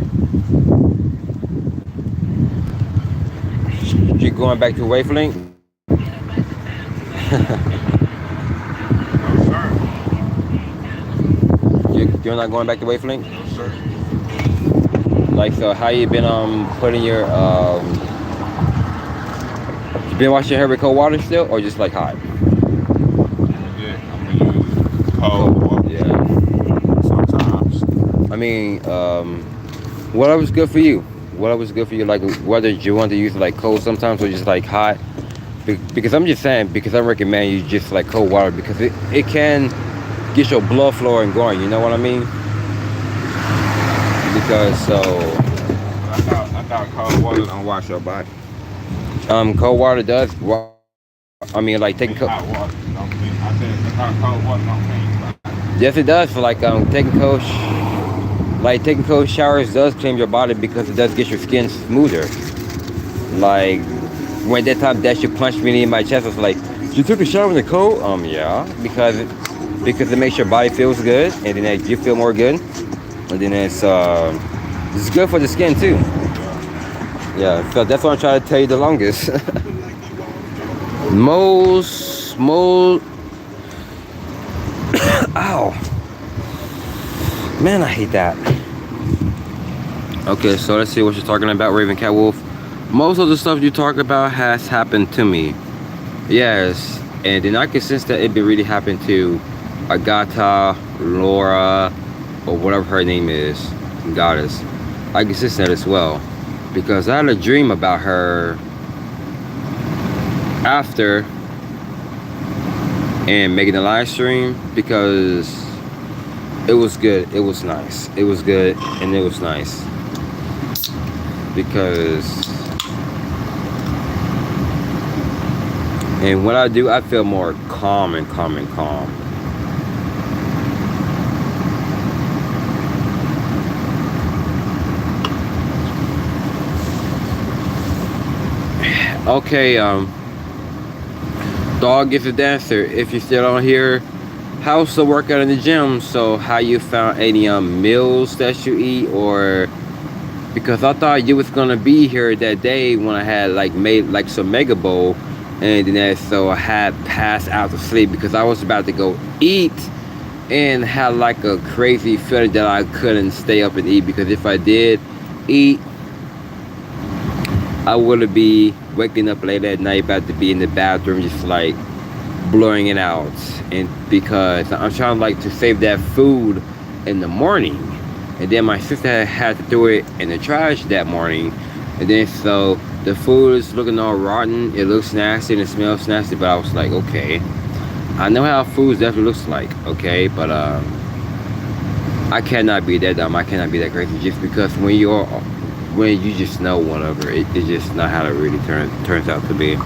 You going back to wavelength? No, sir. You're not going back to wavelength? No, sir. Like so, how you been putting your you been washing your hair with cold water still, or just like hot? Yeah, I'm gonna use cold water. Yeah. Sometimes. I mean, what was good for you? What was good for you? Like whether you want to use like cold sometimes or just like hot? Because I'm just saying, because I recommend you just like cold water because it can get your blood flowing going. You know what I mean? Because so. I thought cold water don't wash your body. Cold water does. I mean, like taking cold. Hot water don't clean. I thought cold water don't clean your body. Yes, it does. For like taking cold showers does clean your body because it does get your skin smoother. Like when that time that you punched me in my chest, I was like, you took a shower in the cold? Yeah, because it makes your body feels good, and then you feel more good, and then it's good for the skin too. Yeah, so that's what I'm trying to tell you the longest. most ow, man, I hate that. Okay, so let's see what you're talking about, Raven Cat Wolf. Most of the stuff you talk about has happened to me. Yes, and then I can sense that it be really happened to Agatha, Laura, or whatever her name is, goddess. I can sense that as well. Because I had a dream about her after and making a live stream because it was good, it was nice, it was good, and it was nice because and when I do, I feel more calm and calm and calm. Okay, Dog is a dancer. If you're still on here, how's the workout in the gym? So how you found any meals that you eat, or because I thought you was gonna be here that day when I had like made like some mega bowl, and then so I had passed out to sleep because I was about to go eat and had like a crazy feeling that I couldn't stay up and eat, because if I did eat, I would be waking up late at night, about to be in the bathroom, just like blowing it out. And because I'm trying like to save that food in the morning, and then my sister had to throw it in the trash that morning, and then so the food is looking all rotten. It looks nasty and it smells nasty. But I was like, okay, I know how food definitely looks like, okay, but I cannot be that dumb. I cannot be that crazy, just because when you just know whatever, it's just not how it really turns out to be.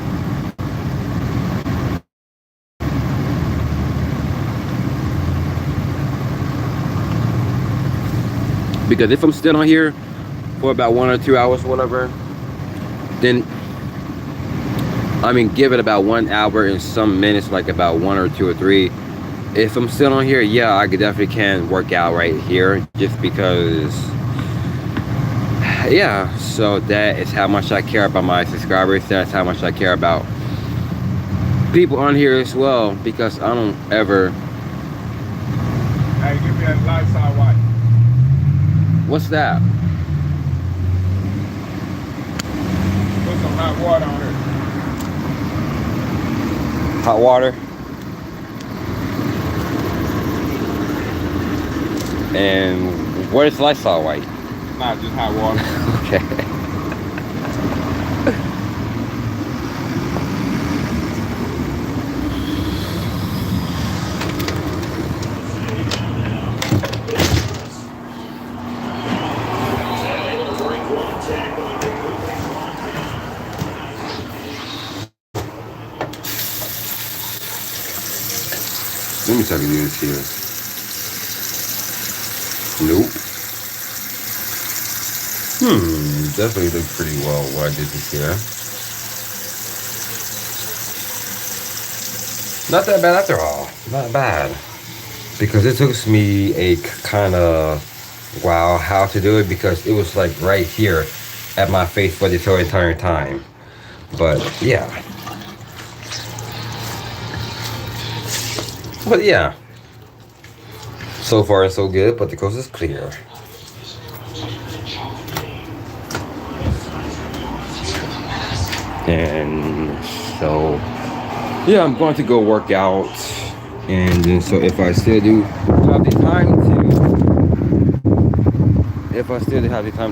Because if I'm still on here for about 1 or 2 hours, whatever, then I mean, give it about 1 hour and some minutes, like about 1 or 2 or 3. If I'm still on here, yeah, I could definitely can work out right here, just because. Yeah, so that is how much I care about my subscribers. That's how much I care about people on here as well, because I don't ever. Hey, give me that Lysol wipe. What's that? Put some hot water on it. Hot water. And what is Lysol white? Not just hot water. Okay. see if I can do this here. Nope. Definitely looks pretty well what I did this here. Not that bad after all. Not bad. Because it took me a kind of wow how to do it, because it was like right here at my face for this whole entire time. But yeah. But yeah. So far so good, but the coast is clear. And so yeah, I'm going to go work out, and then so if I still do have the time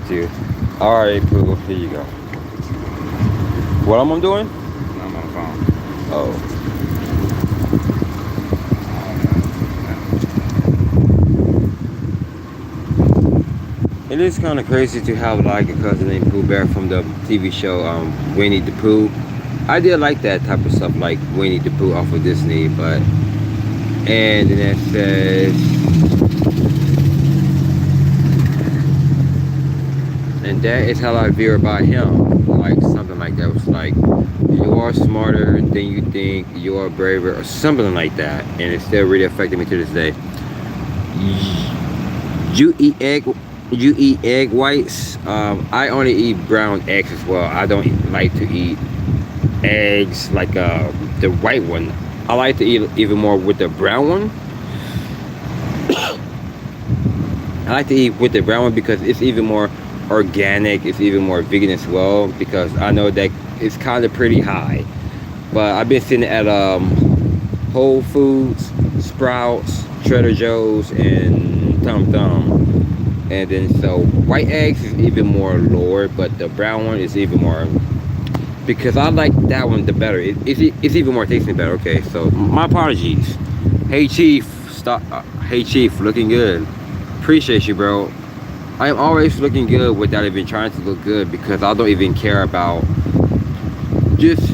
to, all right, cool, here you go. What am I doing? I'm on the phone. Oh. It is kind of crazy to have like a cousin named Pooh Bear from the TV show Winnie the Pooh. I did like that type of stuff, like Winnie the Pooh off of Disney, but and then it says, and that is how I feel about him, like something like that. It was like, you are smarter than you think, you are braver, or something like that, and it still really affected me to this day. You eat egg whites? I only eat brown eggs as well. I don't like to eat eggs like the white one. I like to eat even more with the brown one. I like to eat with the brown one because it's even more organic, it's even more vegan as well, because I know that it's kind of pretty high. But I've been sitting at Whole Foods, Sprouts, Trader Joe's, and Tum Tum. And then so white eggs is even more lower, but the brown one is even more, because I like that one the better. It's even more tasting better. Okay, so my apologies. Hey Chief, stop. Hey Chief, looking good. Appreciate you, bro. I am always looking good without even trying to look good, because I don't even care about just.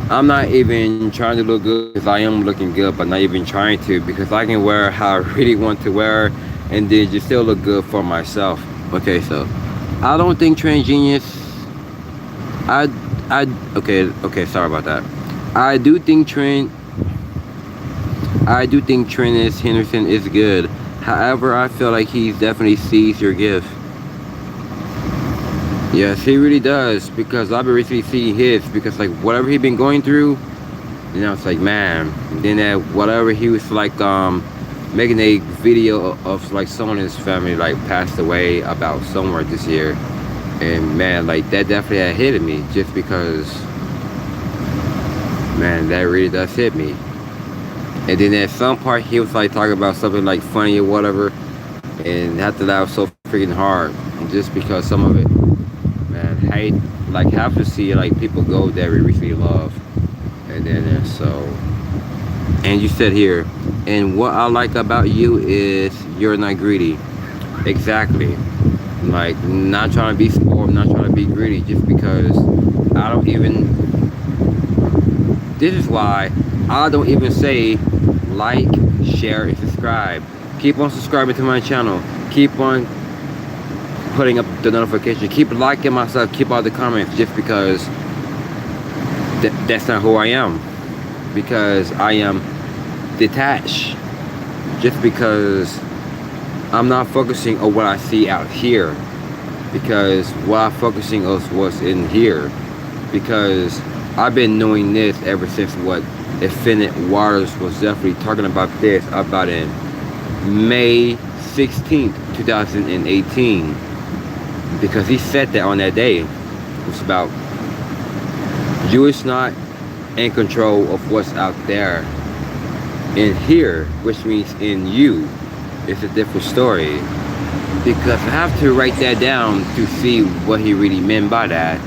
I'm not even trying to look good, because I am looking good, but not even trying to, because I can wear how I really want to wear and then just still look good for myself. Okay, so I don't think TransGenius. Okay, sorry about that. I do think Trennis Henderson is good. However, I feel like he definitely sees your gift. Yes, he really does, because I've been recently seeing his, because like whatever he been going through, you know, it's like, man. Then that whatever he was like making a video of like someone in his family like passed away about somewhere this year, and man, like that definitely had hit me, just because, man, that really does hit me. And then at some part he was like talking about something like funny or whatever, and after that was so freaking hard, just because some of it, man, hate, like have to see like people go that we really love. And then so, and you said here, and what I like about you is you're not greedy. Exactly. Like, not trying to be spoiled, not trying to be greedy, just because I don't even, this is why I don't even say like, share, and subscribe. Keep on subscribing to my channel. Keep on putting up the notification. Keep liking my stuff. Keep all the comments, just because that's not who I am. Because I am detached. Just because I'm not focusing on what I see out here. Because what I'm focusing on what's in here. Because I've been knowing this ever since what Infinite Waters was definitely talking about this about in May 16th, 2018. Because he said that on that day. It was about you is not in control of what's out there. In here, which means in you, it's a different story. Because I have to write that down to see what he really meant by that.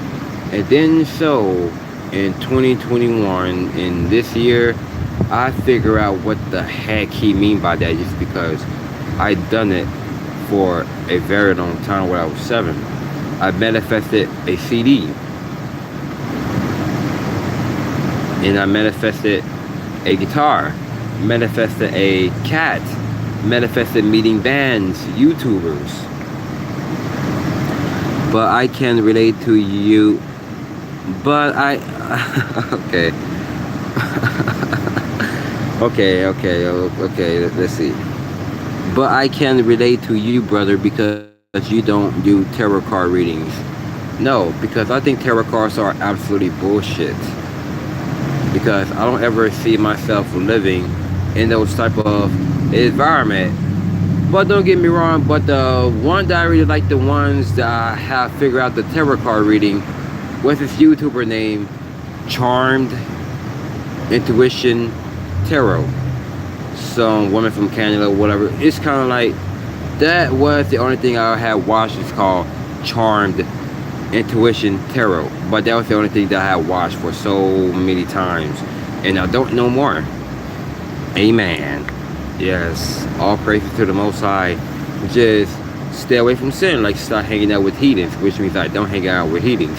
And then so in 2021, in this year, I figure out what the heck he mean by that, just because I done it for a very long time when I was 7. I manifested a CD, and I manifested a guitar, manifested a cat, manifested meeting bands, YouTubers. But I can relate to you. But I. Okay. Okay. Let's see. But I can relate to you, brother, because you don't do tarot card readings. No, because I think tarot cards are absolutely bullshit. Because I don't ever see myself living in those type of environment. But don't get me wrong, but the one that I really like, the ones that I have figured out the tarot card reading, was this YouTuber named Charmed Intuition Tarot. Some woman from Canada, whatever. It's kind of like, that was the only thing I had watched. It's called Charmed Intuition Tarot. But that was the only thing that I had watched for so many times. And I don't know more. Amen. Yes. All praises to the Most High. Just stay away from sin. Like, start hanging out with heathens. Which means I don't hang out with heathens.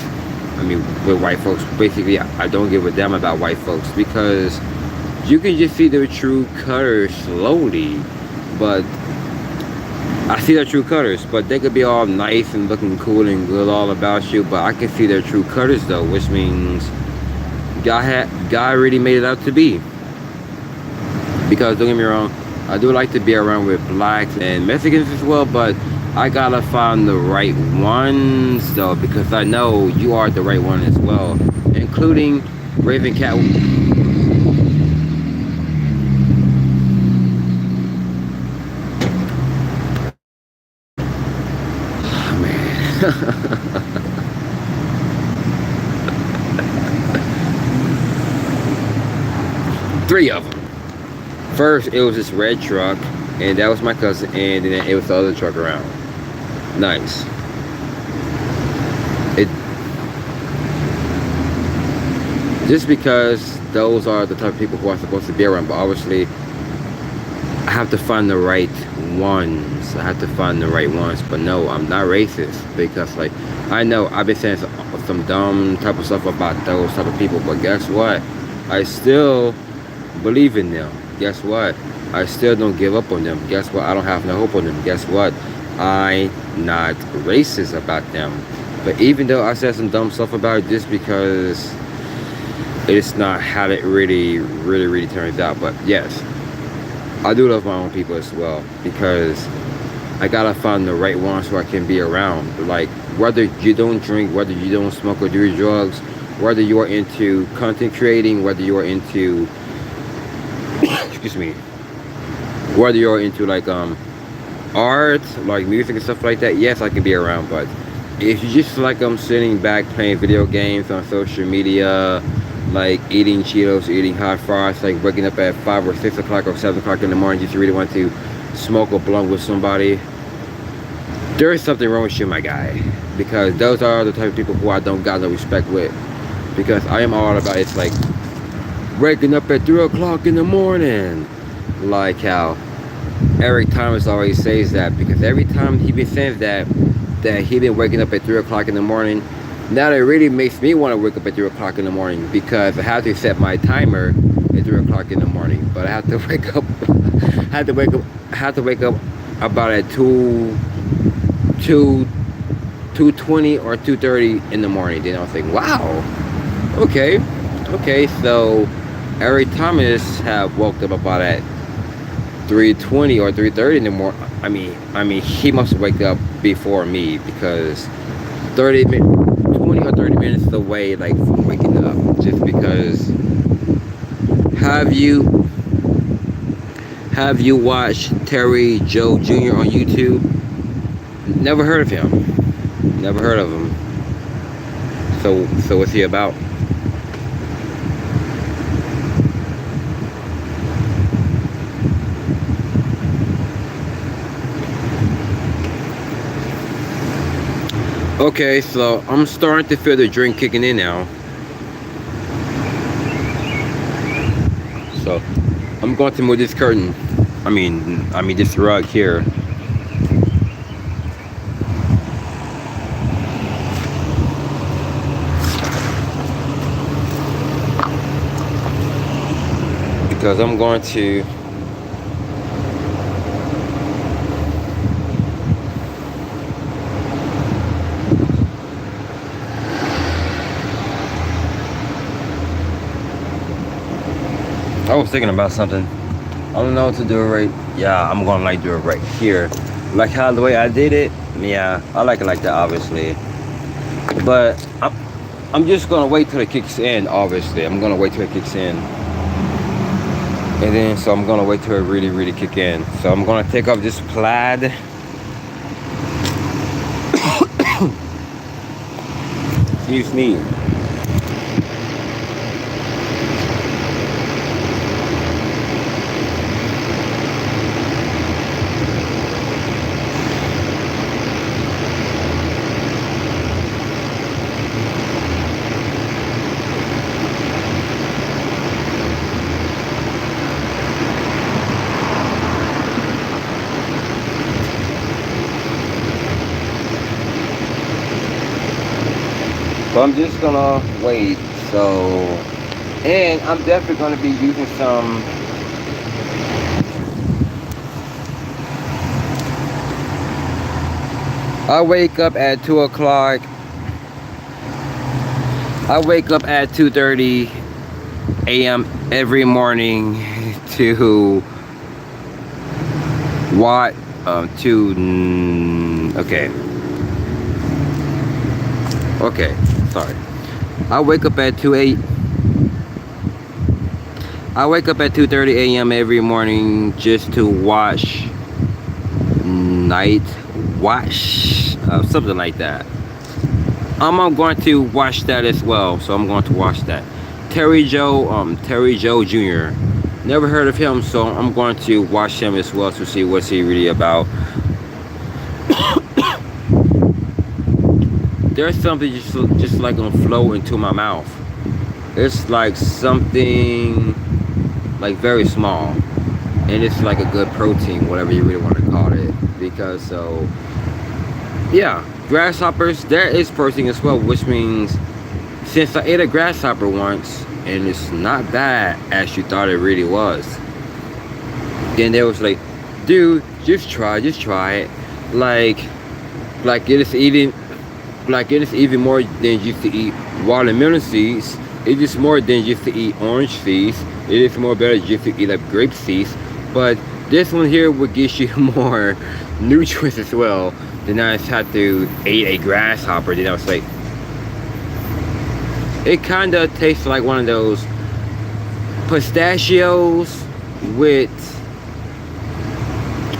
I mean, with white folks. Basically, I don't give a damn about white folks. Because you can just see their true colors slowly. But I see their true colors, but they could be all nice and looking cool and good all about you, but I can see their true colors though, which means God really made it out to be. Because don't get me wrong, I do like to be around with blacks and Mexicans as well, but I gotta find the right ones though, because I know you are the right one as well, including Raven Cat. Three of them. First, it was this red truck, and that was my cousin, and then it was the other truck around. Nice. It just because those are the type of people who are supposed to be around, but obviously I have to find the right ones. I have to find the right ones. But no, I'm not racist, because like, I know I've been saying some dumb type of stuff about those type of people, but guess what? I still believe in them. Guess what? I still don't give up on them. Guess what? I don't have no hope on them. Guess what? I'm not racist about them. But even though I said some dumb stuff about it, just because it's not how it really turns out. But yes, I do love my own people as well, because I gotta find the right ones who I can be around. Like, whether you don't drink, whether you don't smoke or do drugs, whether you are into content creating, whether you are into excuse me, whether you're into like art, like music and stuff like that, yes, I can be around. But if you just like sitting back playing video games on social media, like eating Cheetos, eating hot fries, like waking up at 5 or 6 o'clock or 7 o'clock in the morning just really want to smoke a blunt with somebody, there is something wrong with you, my guy. Because those are the type of people who I don't got no respect with. Because I am all about, it's like waking up at 3 o'clock in the morning, like how Eric Thomas always says that. Because every time he been saying that he been waking up at 3 o'clock in the morning, now that really makes me want to wake up at 3 o'clock in the morning, because I have to set my timer at 3 o'clock in the morning. But I have to wake up I have to wake up about at 2:20 or 2:30 in the morning. Then I was like, wow, okay, so Eric Thomas have woke up about at 3:20 or 3:30 in the morning. I mean, he must wake up before me, because 20 or 30 minutes away, like, from waking up. Just because, have you watched Terry Joe Jr. on YouTube? Never heard of him. Never heard of him. So what's he about? Okay, so I'm starting to feel the drink kicking in now. So I'm going to move this curtain. I mean this rug here. because I'm going to. I was thinking about something. I don't know what to do right. Yeah, I'm gonna like do it right here. Like how the way I did it. Yeah, I like it like that, obviously. But I'm just gonna wait till it kicks in. Obviously, I'm gonna wait till it kicks in. And then, so I'm gonna wait till it really kick in. So I'm gonna take off this plaid. Excuse me. So I'm just gonna wait. So, and I'm definitely gonna be using some. I wake up at 2 o'clock. I wake up at 2:30 a.m. every morning to what? Okay. Sorry. I wake up at 2:30 a.m. every morning just to watch night watch, something like that. I'm going to watch that as well. So I'm going to watch that. Terry Joe Jr. Never heard of him, so I'm going to watch him as well to see what's he really about. There's something just like gonna flow into my mouth. It's like something like very small, and it's like a good protein, whatever you really want to call it. Because so, yeah, grasshoppers, there is protein as well, which means since I ate a grasshopper once and it's not bad as you thought it really was, then they was like, dude, just try it. Like it is even more than just to eat watermelon seeds. It is more than just to eat orange seeds. It is more better just to eat like grape seeds. But this one here will give you more nutrients as well than I just had to eat a grasshopper. Then I was like, it kind of tastes like one of those pistachios with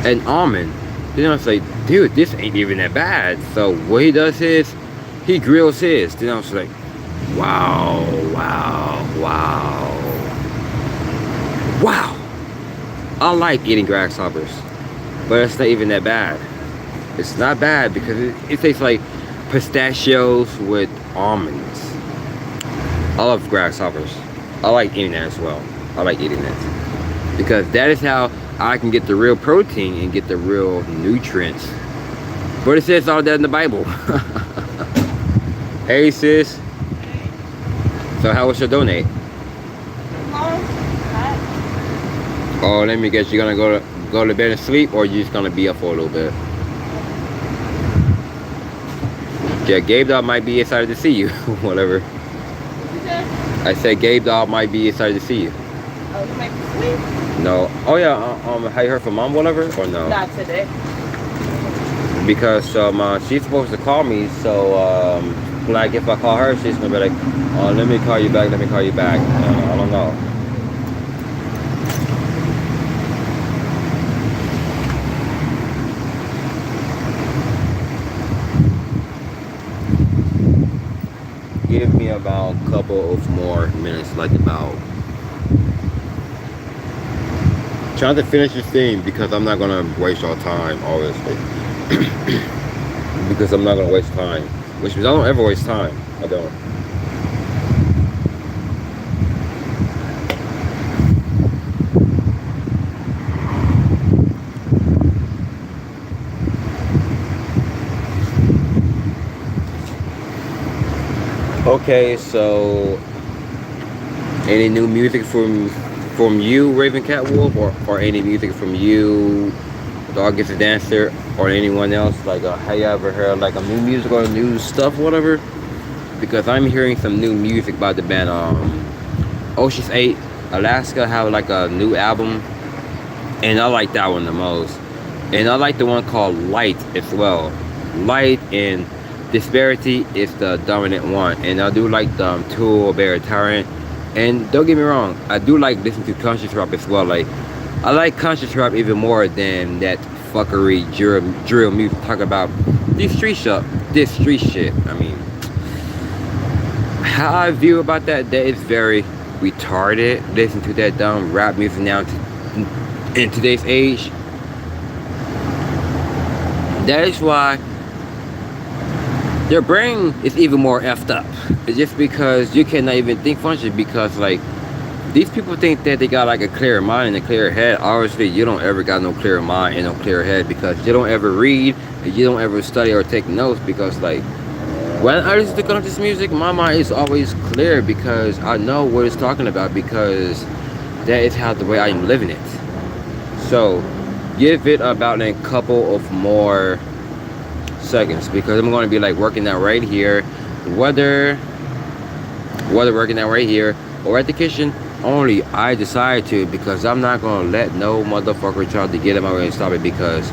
an almond. Then I was like, dude, this ain't even that bad. So what he does is he grills his. Then I was like, wow. I like eating grasshoppers, but it's not even that bad. It's not bad because it tastes like pistachios with almonds. I love grasshoppers. I like eating that as well. I like eating that because that is how I can get the real protein and get the real nutrients. But it says all that in the Bible. Hey sis. So how was your donate? Oh, let me guess, you're gonna go to bed and sleep, or you just gonna be up for a little bit? Yeah, Gabe Dog might be excited to see you. Whatever. I said Gabe Dog might be excited to see you. Oh, you might be asleep? No. Oh yeah. Have you heard from Mom, whatever, or no? Not today. Because she's supposed to call me, so like if I call her, she's gonna be like, oh, let me call you back. I don't know. Give me about a couple of more minutes, like about trying to finish this thing because I'm not gonna waste your time, obviously. Because I'm not gonna waste time, which means I don't ever waste time. I don't. Okay, so any new music from from you, Raven Catwolf, or any music from you, Dog Gets a Dancer, or anyone else? Like, have you ever heard like a new music or new stuff, whatever? Because I'm hearing some new music by the band Ocean's 8, Alaska have like a new album, and I like that one the most. And I like the one called Light as well. Light and Disparity is the dominant one, and I do like the Tool, Bear Tyrant. And don't get me wrong, I do like listening to conscious rap as well. Like, I like conscious rap even more than that fuckery drill music. Talk about this street shit. I mean, how I view about that is very retarded. Listen to that dumb rap music now in today's age. That is why their brain is even more effed up. It's just because you cannot even think function, because like these people think that they got like a clear mind and a clear head. Obviously you don't ever got no clear mind and no clear head, because you don't ever read and you don't ever study or take notes. Because like when I listen to conscious music, my mind is always clear because I know what it's talking about, because that is how the way I am living it. So give it about a couple of more seconds, because I'm going to be like working out right here, whether working out right here or at the kitchen. Only I decide to, because I'm not going to let no motherfucker try to get in my way and stop it, because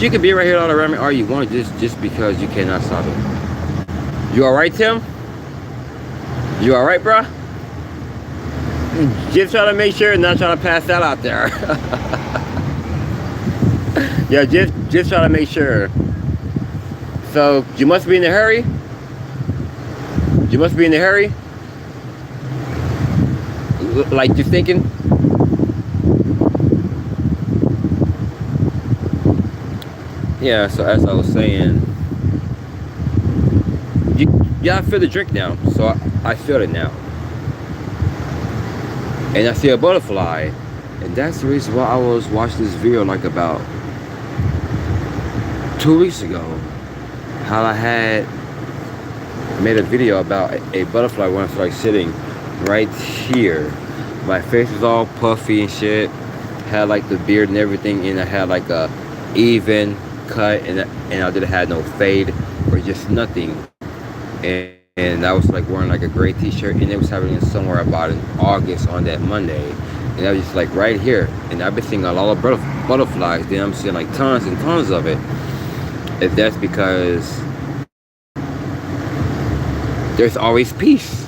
you can be right here all around me all you want, just because you cannot stop it. You alright, Tim? You alright, bruh? Just trying to make sure, not trying to pass that out there. Yeah, just trying to make sure. So you must be in a hurry. You must be in a hurry. Like you're thinking. Yeah. So as I was saying, I feel the drink now. So I feel it now, and I see a butterfly, and that's the reason why I was watching this video like about 2 weeks ago. How I had made a video about a butterfly when I was like sitting right here. My face was all puffy and shit. Had like the beard and everything, and I had like a even cut, and I didn't have no fade or just nothing. And I was like wearing like a gray t-shirt, and it was happening somewhere about in August on that Monday. And I was just like right here, and I've been seeing a lot of butterflies. Then I'm seeing like tons and tons of it. If that's because there's always peace.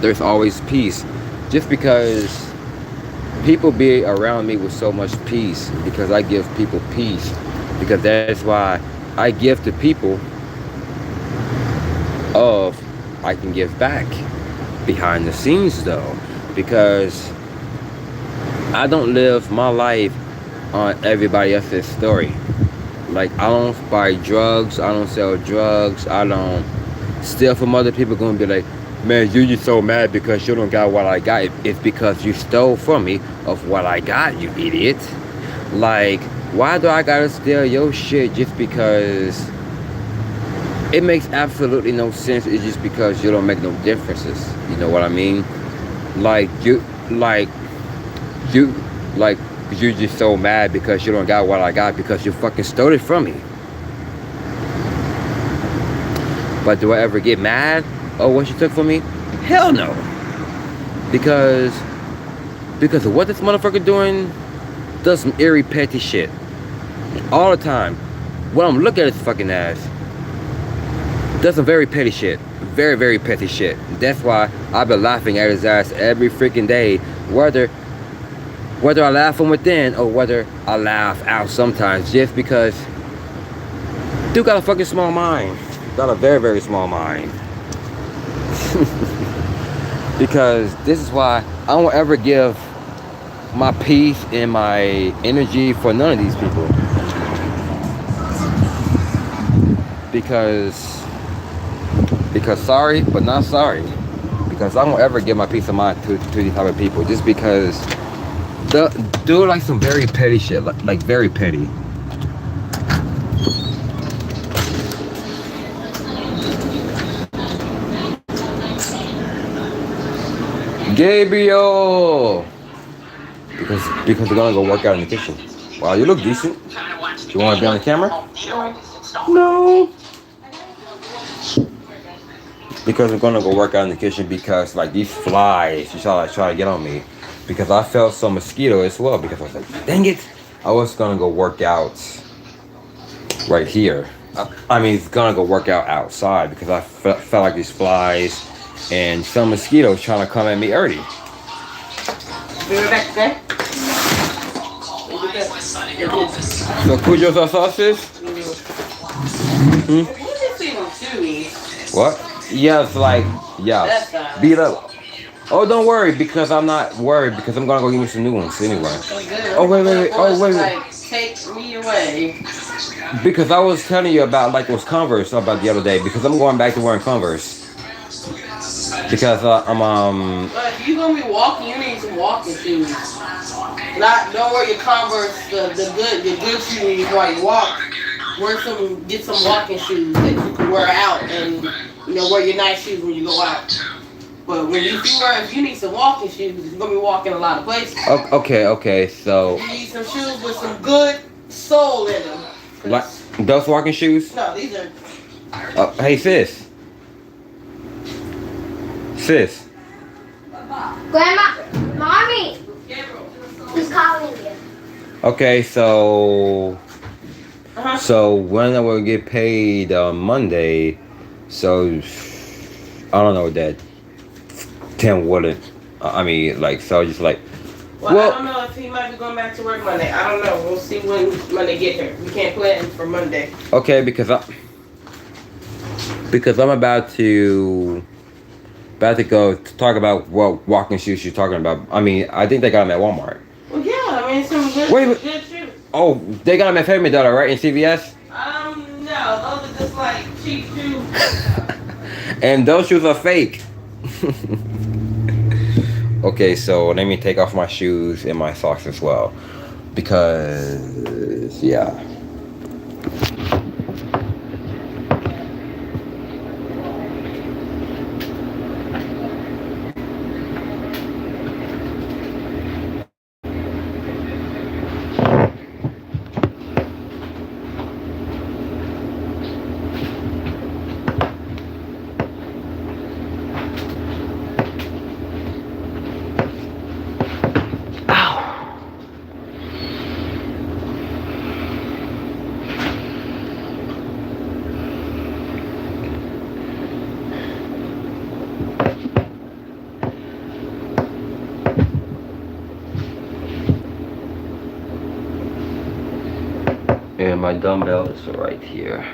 There's always peace. Just because people be around me with so much peace, because I give people peace. Because that's why I give to people of I can give back behind the scenes though. Because I don't live my life on everybody else's story. Like, I don't buy drugs, I don't sell drugs, I don't steal from other people. Gonna be like, man, you just so mad because you don't got what I got. It's because you stole from me of what I got, you idiot. Like, why do I gotta steal your shit just because? It makes absolutely no sense. It's just because you don't make no differences. You know what I mean? Like, you're just so mad because you don't got what I got because you fucking stole it from me. But do I ever get mad? Oh, what you took from me? Hell no. Because of what this motherfucker doing, does some eerie petty shit all the time. When I'm looking at his fucking ass, does some very petty shit. Very, very petty shit. That's why I've been laughing at his ass every freaking day. Whether I laugh from within or whether I laugh out sometimes, just because dude got a fucking small mind. Got a very, very small mind. Because this is why I don't ever give my peace and my energy for none of these people. Because sorry, but not sorry. Because I won't ever give my peace of mind to these type of people, just because do like some very petty shit, like very petty. Gabriel, Because we're gonna go work out in the kitchen. Wow, you look decent. You want to be on the camera? No. Because we're gonna go work out in the kitchen because like these flies, you saw like try to get on me. Because I felt some mosquito as well. Because I was like, dang it, I was gonna go work out right here. I mean, it's gonna go work out outside because I felt like these flies and some mosquitoes trying to come at me early. Be right back, okay? So Cujo's our sauces? What is this even What? Yeah, it's like, yeah, beat up. Oh, don't worry because I'm not worried because I'm gonna go get me some new ones anyway. Oh wait. Oh wait. Like, take me away. Because I was telling you about like those Converse about the other day because I'm going back to wearing Converse. Because But if you're gonna be walking, you need some walking shoes. Don't wear your Converse, the good shoes while you walk. Get some walking shoes that you can wear out, and wear your nice shoes when you go out. But if you need some walking shoes, you're gonna be walking a lot of places. Okay, so You need some shoes with some good sole in them. like those walking shoes? No, these are. Hey sis. Grandma, mommy, who's calling you? Okay, so Uh-huh. so when I will get paid on Monday, so I don't know that Tim wouldn't. I mean, like, so just like. Well, I don't know if he might be going back to work Monday. I don't know. We'll see when Monday get here. We can't plan for Monday. Okay, because I'm about to go to talk about what walking shoes you're talking about. I mean, I think they got them at Walmart. Well, yeah. I mean, some good, good shoes. Oh, they got them at Family Dollar, right? In CVS? No. Those are just like cheap shoes. And those shoes are fake. Okay, so let me take off my shoes and my socks as well. Because, yeah. And my dumbbell is right here.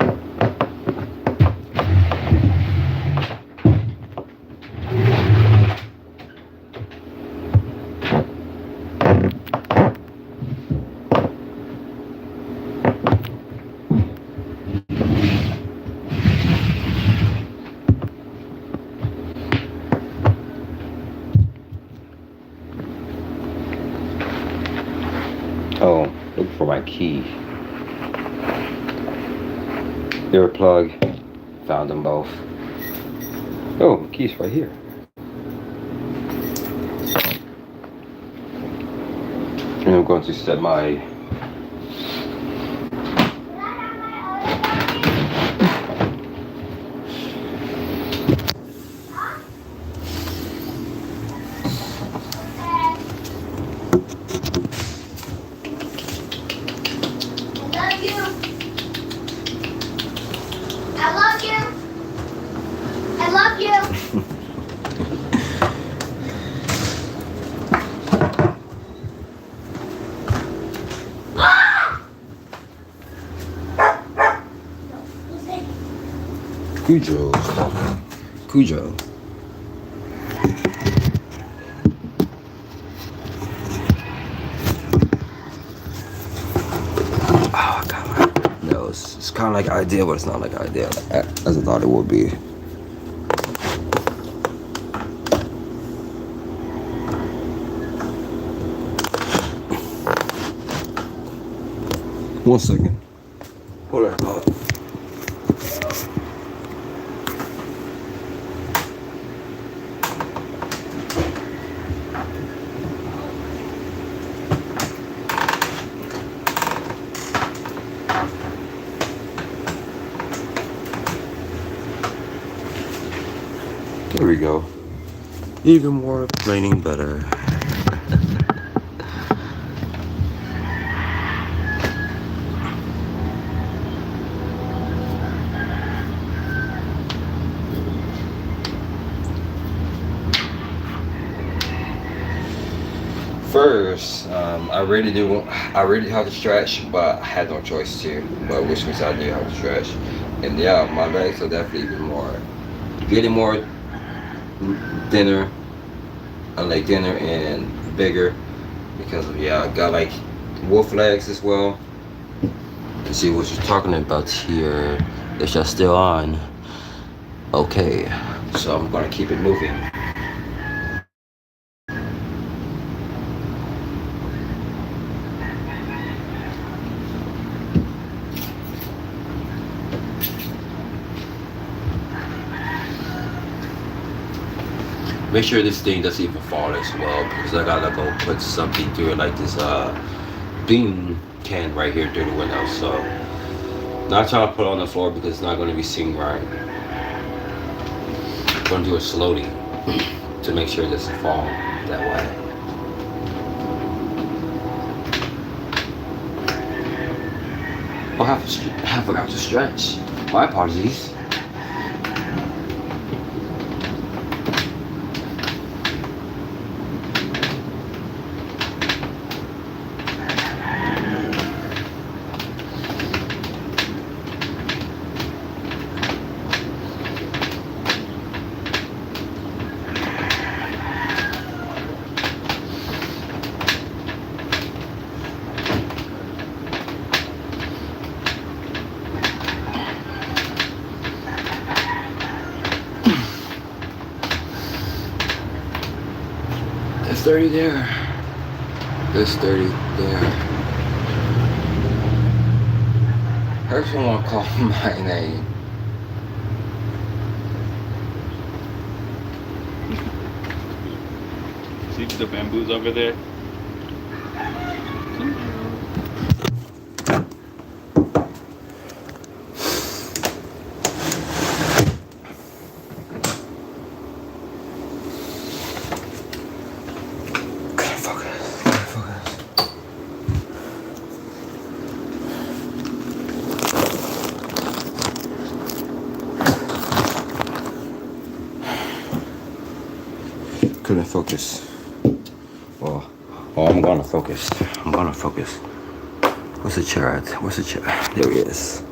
Oh, look for my key. Earplug. Found them both. Oh, keys right here. And I'm going to set my Cujo. Oh god. No, it's kind of like ideal, but it's not like ideal as I thought it would be. One second. Hold on. go. Even more explaining better. First, I really have to stretch, but I had no choice to. But which means I knew how to stretch, and yeah, my legs are definitely getting more thinner, like thinner and bigger because of I got like wolf legs as well. You see what you're talking about here? Is that still on? Okay, so I'm gonna keep it moving. Make sure this thing doesn't even fall as well because I gotta go put something through it like this bean can right here through the window. So not trying to put it on the floor because it's not going to be seen right. I'm going to do it slowly to make sure it doesn't fall that way. Oh, I forgot to stretch. My apologies. There's 30 there. There's 30 there. Heard someone call my name. See the bamboos over there? Couldn't focus. Well, I'm gonna focus. Where's the chair at? There he is.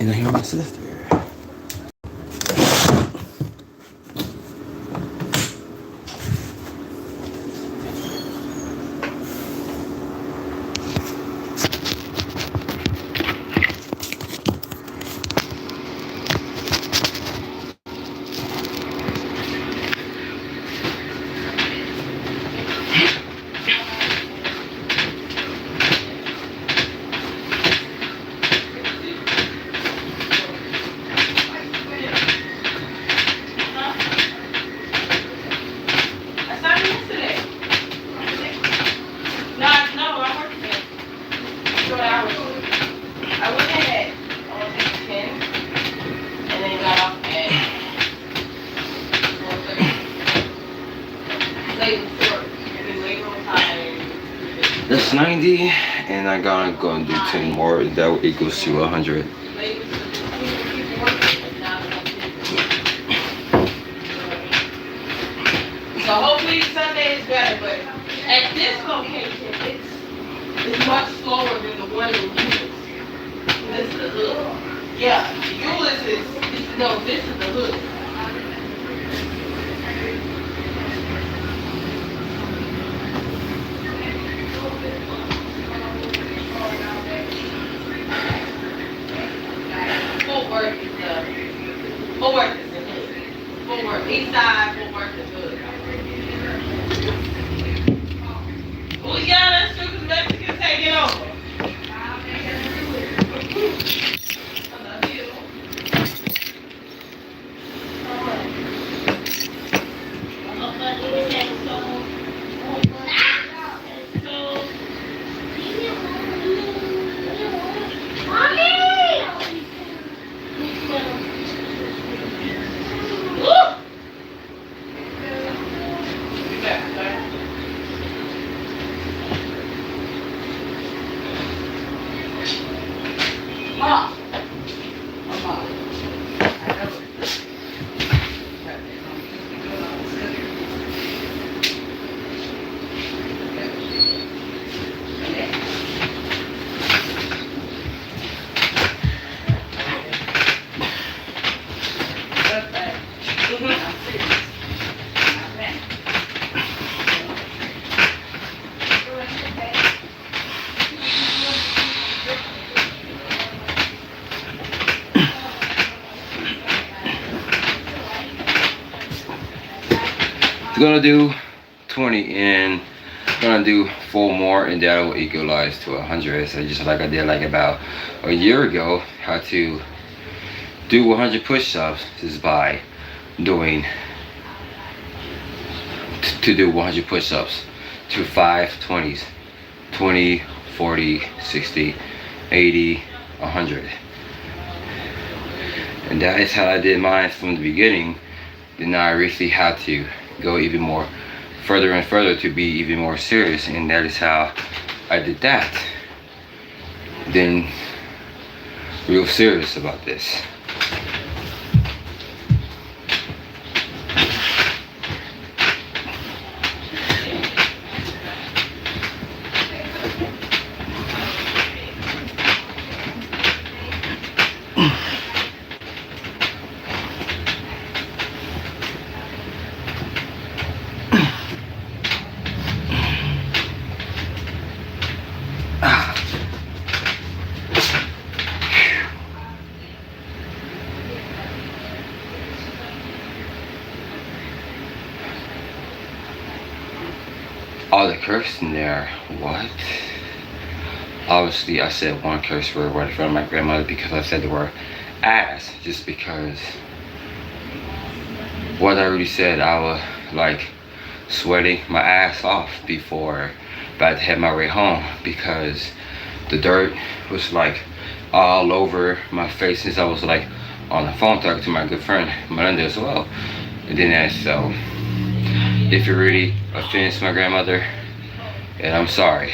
And I hear my sister. That's 90, and I'm gonna go and do 10 more. That equals to 100. So hopefully Sunday is better, but at this location, it's much slower than the one in Euless. This is the hood. Yeah, Euless is, no, this is the hood. Fort Worth is the hood. Fort Worth, east side, Fort Worth is hood. Well, yeah, that's true because Mexicans take it over. Gonna do 20 and gonna do 4 more, and that will equalize to 100. So just like I did like about a year ago, how to do 100 push-ups is by doing to do 100 push-ups to 5 20s, 20, 40, 60, 80, 100. And that is how I did mine from the beginning. Then I really had to go even more further and further to be even more serious, and that is how I did that. Then real serious about this. All the curse in there, what? Obviously I said one curse word right in front of my grandmother because I said the word ass, just because what I already said, I was like sweating my ass off before about to head my way home because the dirt was like all over my face since I was like on the phone talking to my good friend Melinda as well. And then that, so if it really offends my grandmother, and I'm sorry.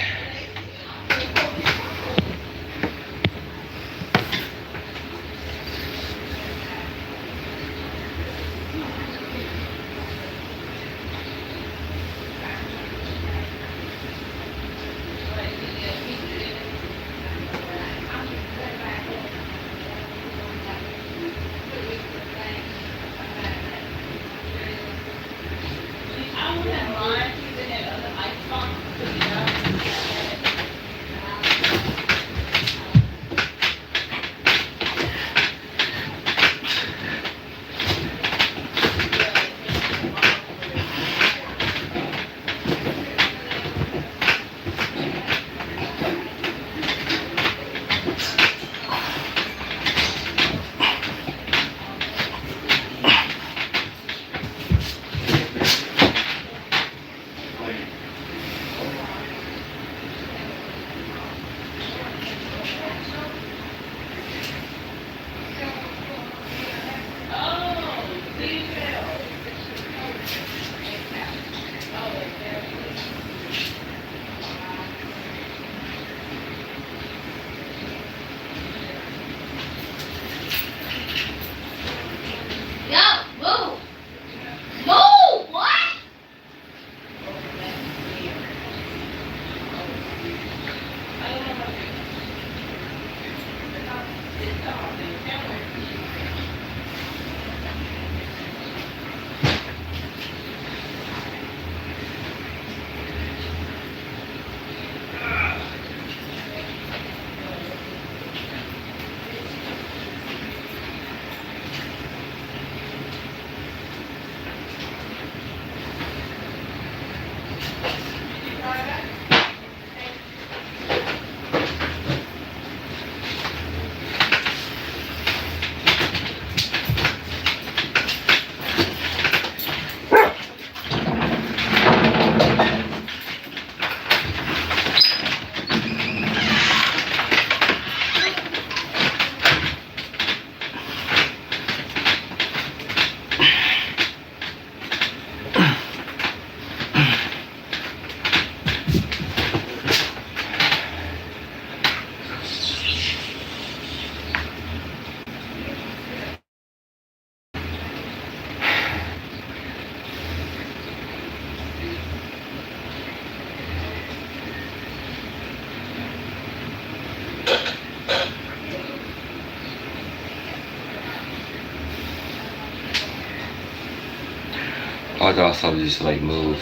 myself just like move.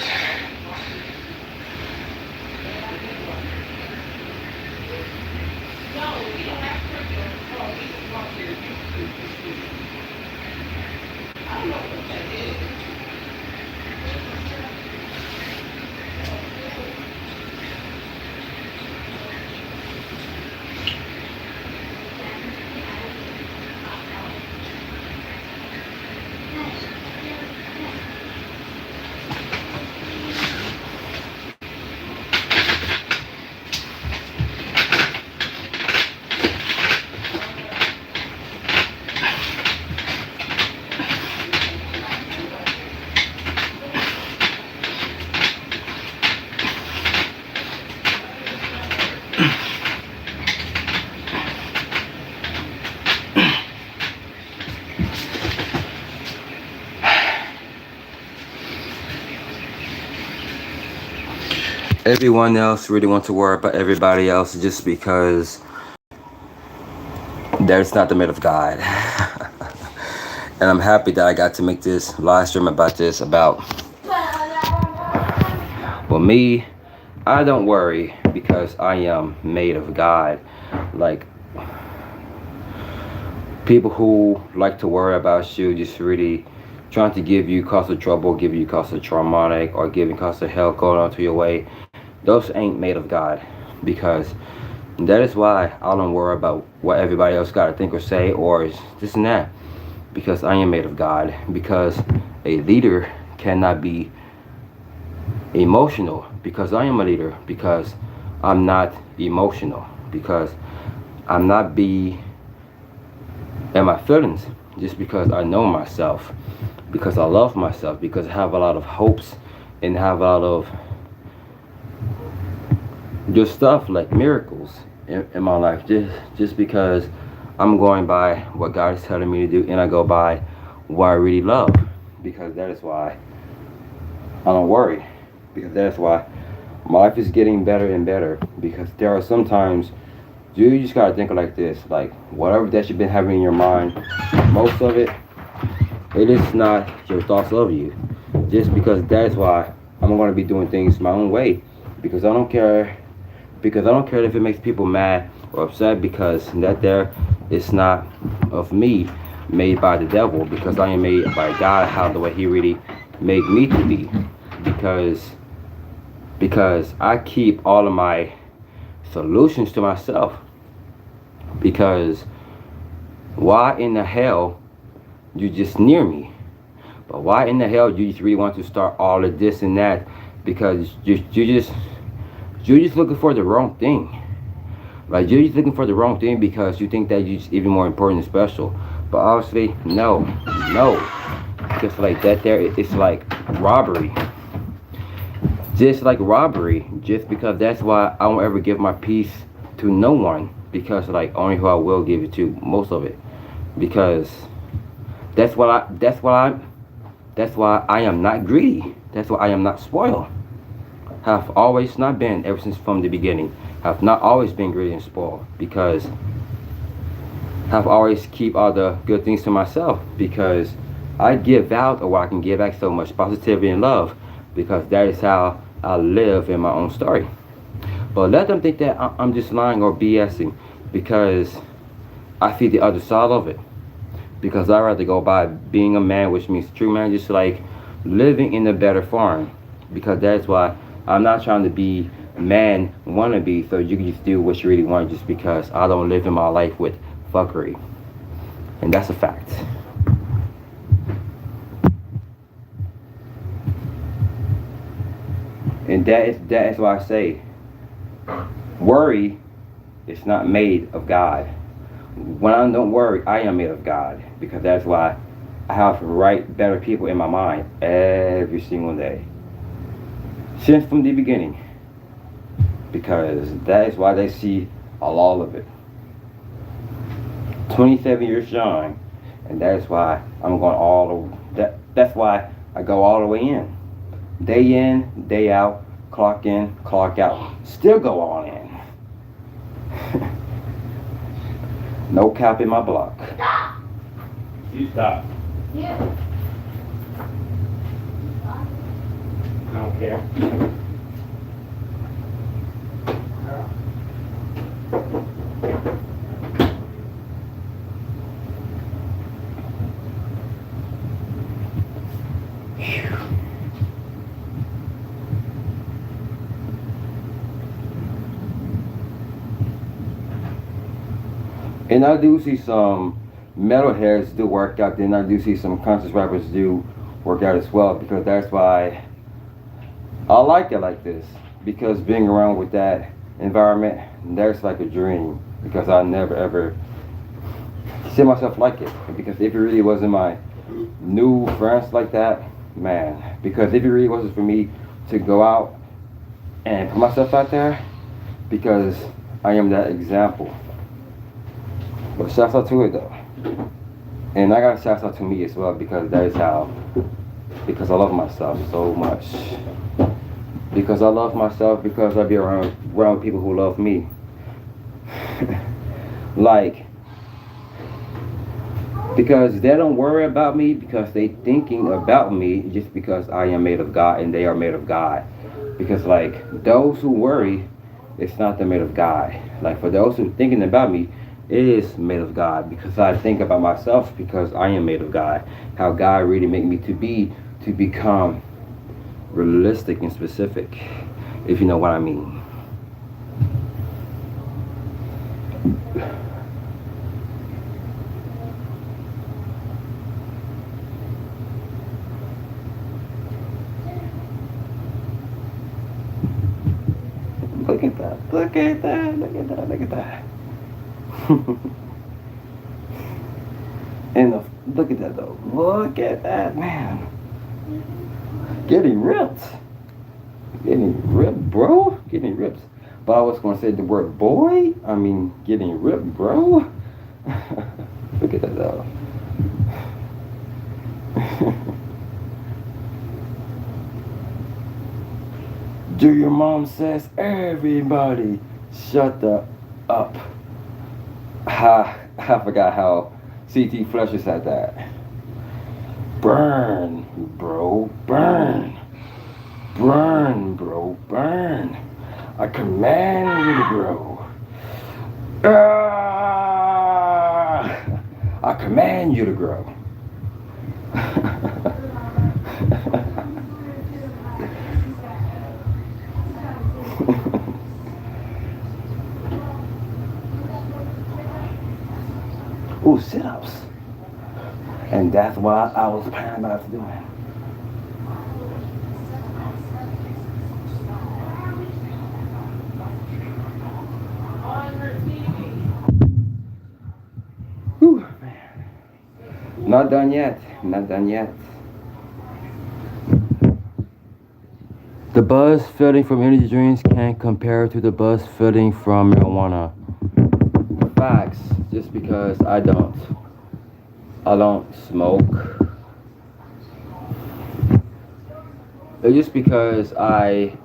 Everyone else really wants to worry about everybody else just because there's not the made of God. And I'm happy that I got to make this live stream about this. Well, me, I don't worry because I am made of God. Like, people who like to worry about you just really trying to give you cause of trouble, give you cause of traumatic, or giving cause of hell going on to your way, those ain't made of God. Because that is why I don't worry about what everybody else got to think or say or this and that. Because I am made of God. Because a leader cannot be emotional. Because I am a leader. Because I'm not emotional. Because I'm not in my feelings. Just because I know myself. Because I love myself. Because I have a lot of hopes and have a lot of just stuff like miracles in my life. Just because I'm going by what God is telling me to do, and I go by what I really love. Because that is why I don't worry. Because that is why my life is getting better and better. Because there are some times you just gotta think like this, like whatever that you've been having in your mind, most of it is not your thoughts of you. Just because that is why I'm gonna be doing things my own way. Because I don't care. Because I don't care if it makes people mad or upset, because that there is not of me, made by the devil. Because I am made by God, how the way He really made me to be. Because I keep all of my solutions to myself. Because why in the hell you just near me? But why in the hell you just really want to start all of this and that? Because you're just looking for the wrong thing. Like, you're just looking for the wrong thing because you think that you're just even more important and special. But obviously, no. Just like that there, it's like robbery. Just like robbery. Just because that's why I won't ever give my peace to no one. Because like only who I will give it to, most of it. Because that's why I am not greedy. That's why I am not spoiled. Have always not been, ever since from the beginning. Have not always been greedy and spoiled. Because have always keep all the good things to myself. Because I give out, or what I can give back, so much positivity and love. Because that is how I live in my own story. But let them think that I'm just lying or BSing. Because I see the other side of it. Because I rather go by being a man, which means true man, just like living in a better form. Because that's why I'm not trying to be man wannabe, so you can just do what you really want, just because I don't live in my life with fuckery. And that's a fact. And that is why I say worry is not made of God. When I don't worry, I am made of God. Because that's why I have better people in my mind every single day. Since from the beginning. Because that is why they see all of it. 27 years young. And that is why I'm going that's why I go all the way in. Day in, day out, clock in, clock out. Still go all in. No cap in my block. You stop. Yeah. I don't care. And I do see some metalheads do work out, then I do see some conscious rappers do work out as well, because that's why I like it like this. Because being around with that environment, that's like a dream. Because I never ever see myself like it. Because if it really wasn't my new friends like that, man. Because if it really wasn't for me to go out and put myself out there, because I am that example. But shouts out to it though. And I got shouts out to me as well, because that is how, because I love myself so much. Because I love myself, because I be around people who love me. Like, because they don't worry about me, because they thinking about me just because I am made of God and they are made of God. Because like, those who worry, it's not the made of God. Like for those who thinking about me, it is made of God, because I think about myself, because I am made of God. How God really made me to become realistic and specific, if you know what I mean. Look at that, look at that, look at that, look at that. And look at that though. Look at that, man. Getting ripped. Getting ripped, bro. Getting ripped. But I was gonna say the word boy. I mean, getting ripped, bro. Look at that though. Do your mom says everybody shut the up. I forgot how CT Fletcher said that. Burn, bro, burn. Burn, bro, burn. I command you to grow. I command you to grow. Ooh, sit-ups. And that's what I was planning about doing. Whew, man. Not done yet. Not done yet. The buzz feeling from energy drinks can't compare to the buzz feeling from marijuana. Facts. Just because I don't smoke. It's just because I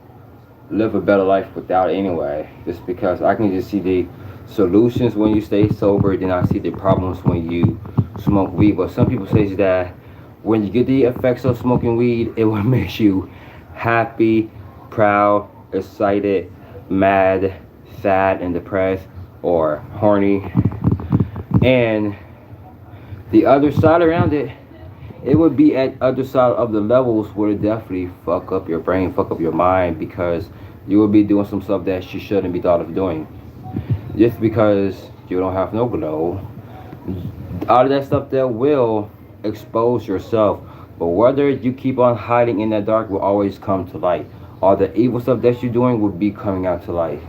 live a better life without anyway. Just because I can just see the solutions when you stay sober, then I see the problems when you smoke weed. But some people say that when you get the effects of smoking weed, it will make you happy, proud, excited, mad, sad, and depressed, or horny. And the other side around it, it would be at other side of the levels where it definitely fuck up your brain, fuck up your mind, because you will be doing some stuff that you shouldn't be thought of doing. Just because you don't have no glow, all of that stuff that will expose yourself. But whether you keep on hiding in that dark will always come to light. All the evil stuff that you're doing will be coming out to light.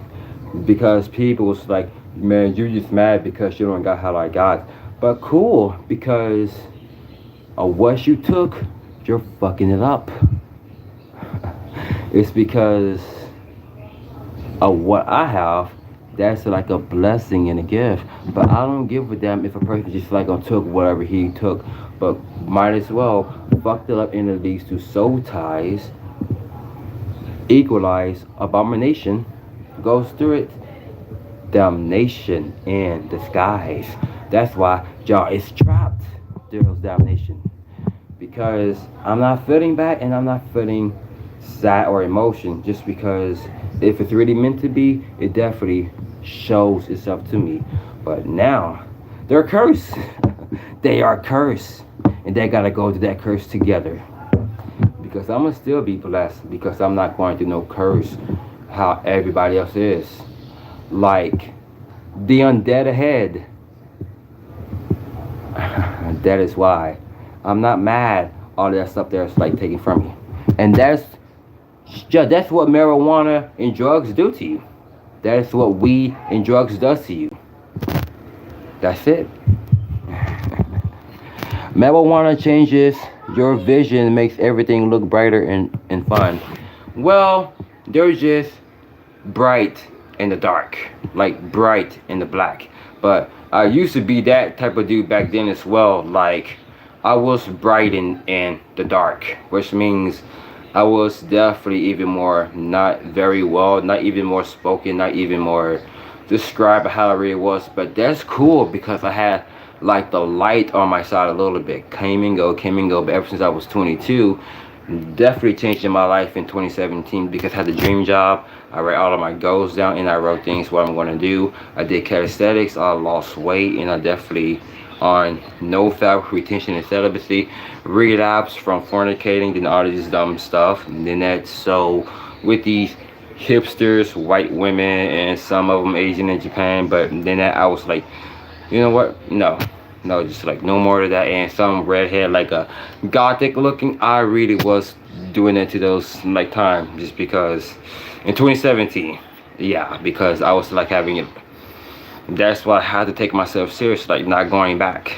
Because people was like, man, you're just mad because you don't got how I got. But cool, because of what you took, you're fucking it up. It's because of what I have, that's like a blessing and a gift. But I don't give a damn if a person just like took whatever he took. But might as well fuck it up, and it leads to soul ties, equalize, abomination, goes through it. Damnation in disguise. That's why y'all is trapped through those damnation. Because I'm not feeling bad and I'm not feeling sad or emotion, just because if it's really meant to be, it definitely shows itself to me. But now they're cursed. They are cursed, and they gotta go to that curse together. Because I'm gonna still be blessed, because I'm not going through no curse how everybody else is. Like the undead ahead. That is why I'm not mad all that stuff there's like taken from me. And that's what marijuana and drugs do to you. That's what weed and drugs does to you. That's it. Marijuana changes your vision, makes everything look brighter and fun. Well, they're just bright in the dark, like bright in the black. But I used to be that type of dude back then as well. Like I was bright in the dark, which means I was definitely even more not very well, not even more spoken, not even more describe how I really was. But that's cool because I had like the light on my side a little bit. Came and go, came and go. But ever since I was 22, definitely changed in my life in 2017 because I had the dream job. I wrote all of my goals down and I wrote things what I'm going to do. I did calisthenics. I lost weight and I definitely on no fabric retention and celibacy, relapsed from fornicating and all of this dumb stuff. And then that so with these hipsters, white women, and some of them Asian in Japan. But then that I was like, you know what? No, just like no more of that. And some redhead, like a gothic looking. I really was doing it to those like time just because in 2017, yeah, because I was like having it. That's why I had to take myself serious, like not going back.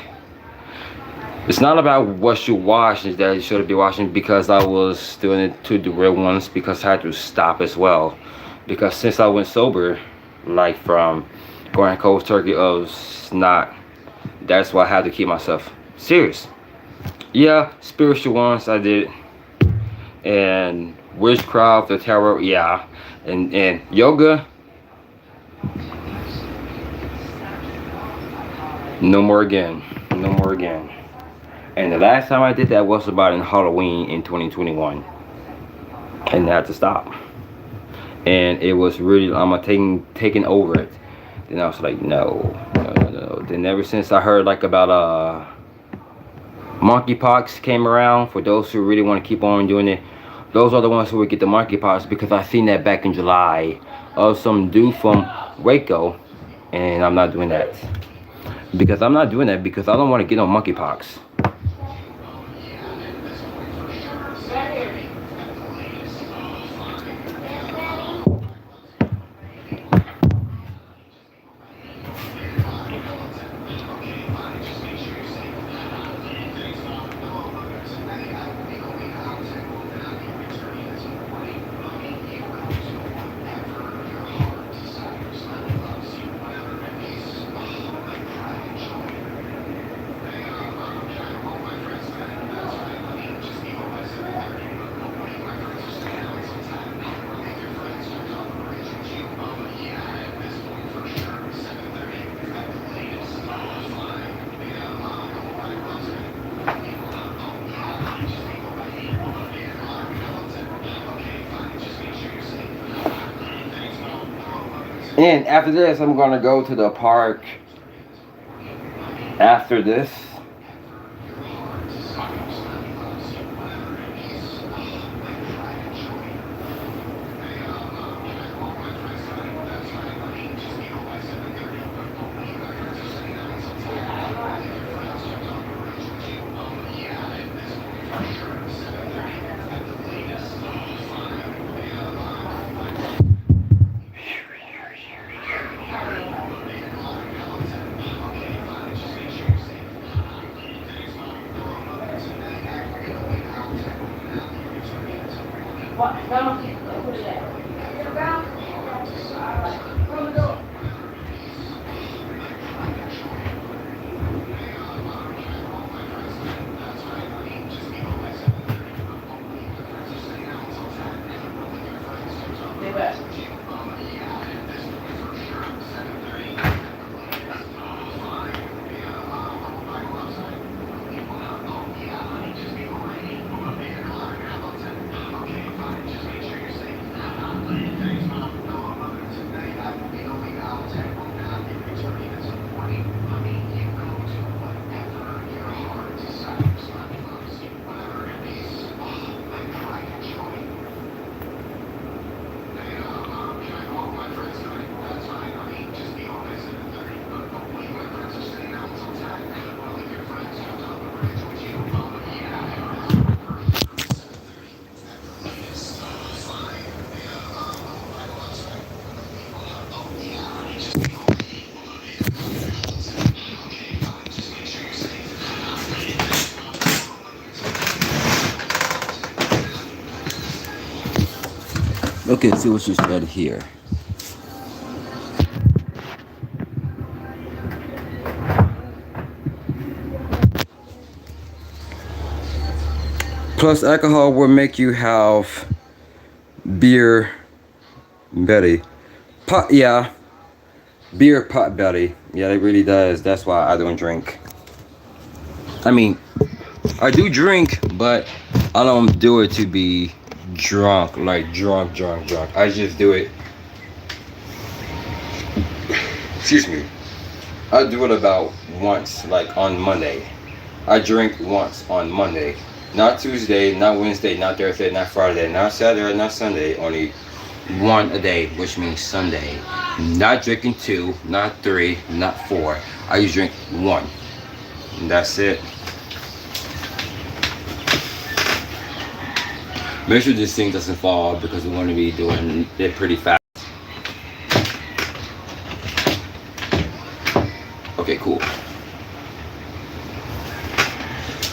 It's not about what you watch, is that you shouldn't be watching, because I was doing it to the real ones because I had to stop as well. Because since I went sober, like from going cold turkey of not, that's why I had to keep myself serious. Yeah, spiritual ones I did, and witchcraft, the tarot, yeah, and yoga. No more again. No more again. And the last time I did that was about in Halloween in 2021. And I had to stop. And it was really, I'm taking over it. Then I was like, no. Then ever since I heard like about monkeypox came around, for those who really want to keep on doing it, those are the ones who would get the monkeypox, because I seen that back in July of some dude from Waco. And I'm not doing that. Because I'm not doing that because I don't want to get on monkeypox. And after this, I'm gonna go to the park. After this. Okay, let's see what you said here. Plus, alcohol will make you have beer belly. Pot, yeah. Beer pot belly. Yeah, it really does. That's why I don't drink. I mean, I do drink, but I don't do it to be drunk, like drunk. I just do it. Excuse me. I do it about once, like on Monday. I drink once on Monday. Not Tuesday, not Wednesday, not Thursday, not Friday, not Saturday, not Sunday. Only one a day, which means Sunday. Not drinking 2, not 3, not 4. I just drink 1. And that's it. Make sure this thing doesn't fall because we're going to be doing it pretty fast. Okay, cool.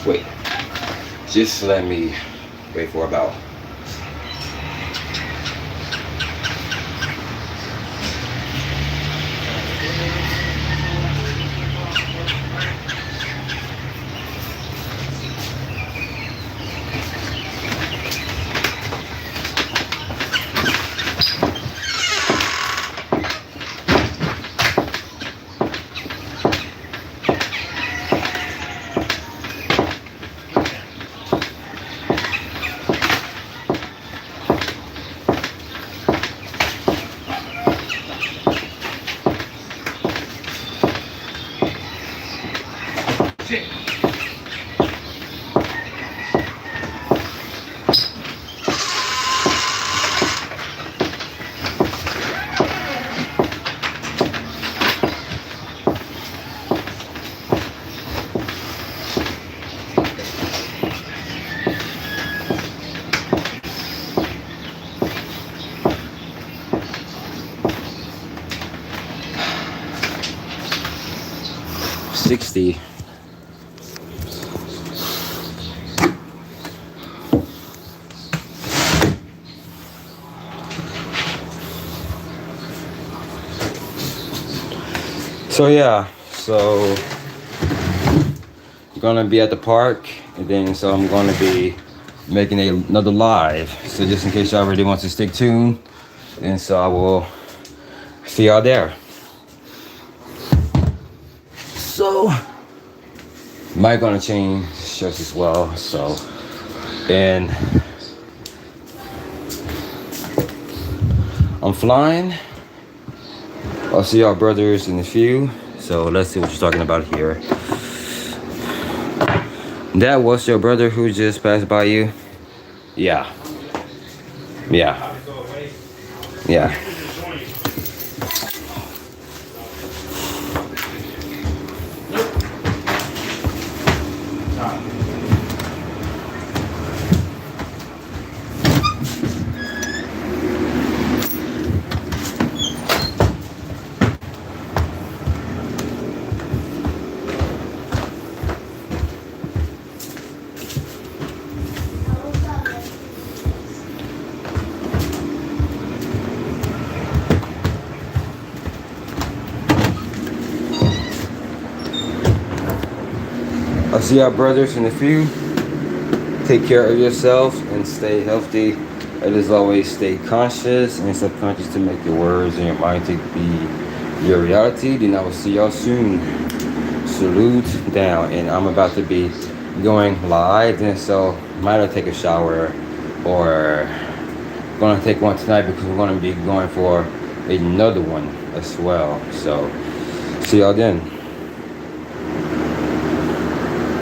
Wait. Just let me wait for about. $60. So yeah, so I'm gonna be at the park, and then so I'm gonna be making another live. So just in case y'all really want to stick tuned, and so I will see y'all there. So might gonna change shirts as well. So and I'm flying. I'll see y'all brothers in a few. So let's see what you're talking about here. That was your brother who just passed by you? Yeah. Yeah. Yeah. I'll see y'all brothers in a few. Take care of yourself and stay healthy. And as always, stay conscious and subconscious to make your words and your mind to be your reality. Then I will see y'all soon. Salute down. And I'm about to be going live, and so might have take a shower or gonna take one tonight because we're gonna be going for another one as well. So see y'all then.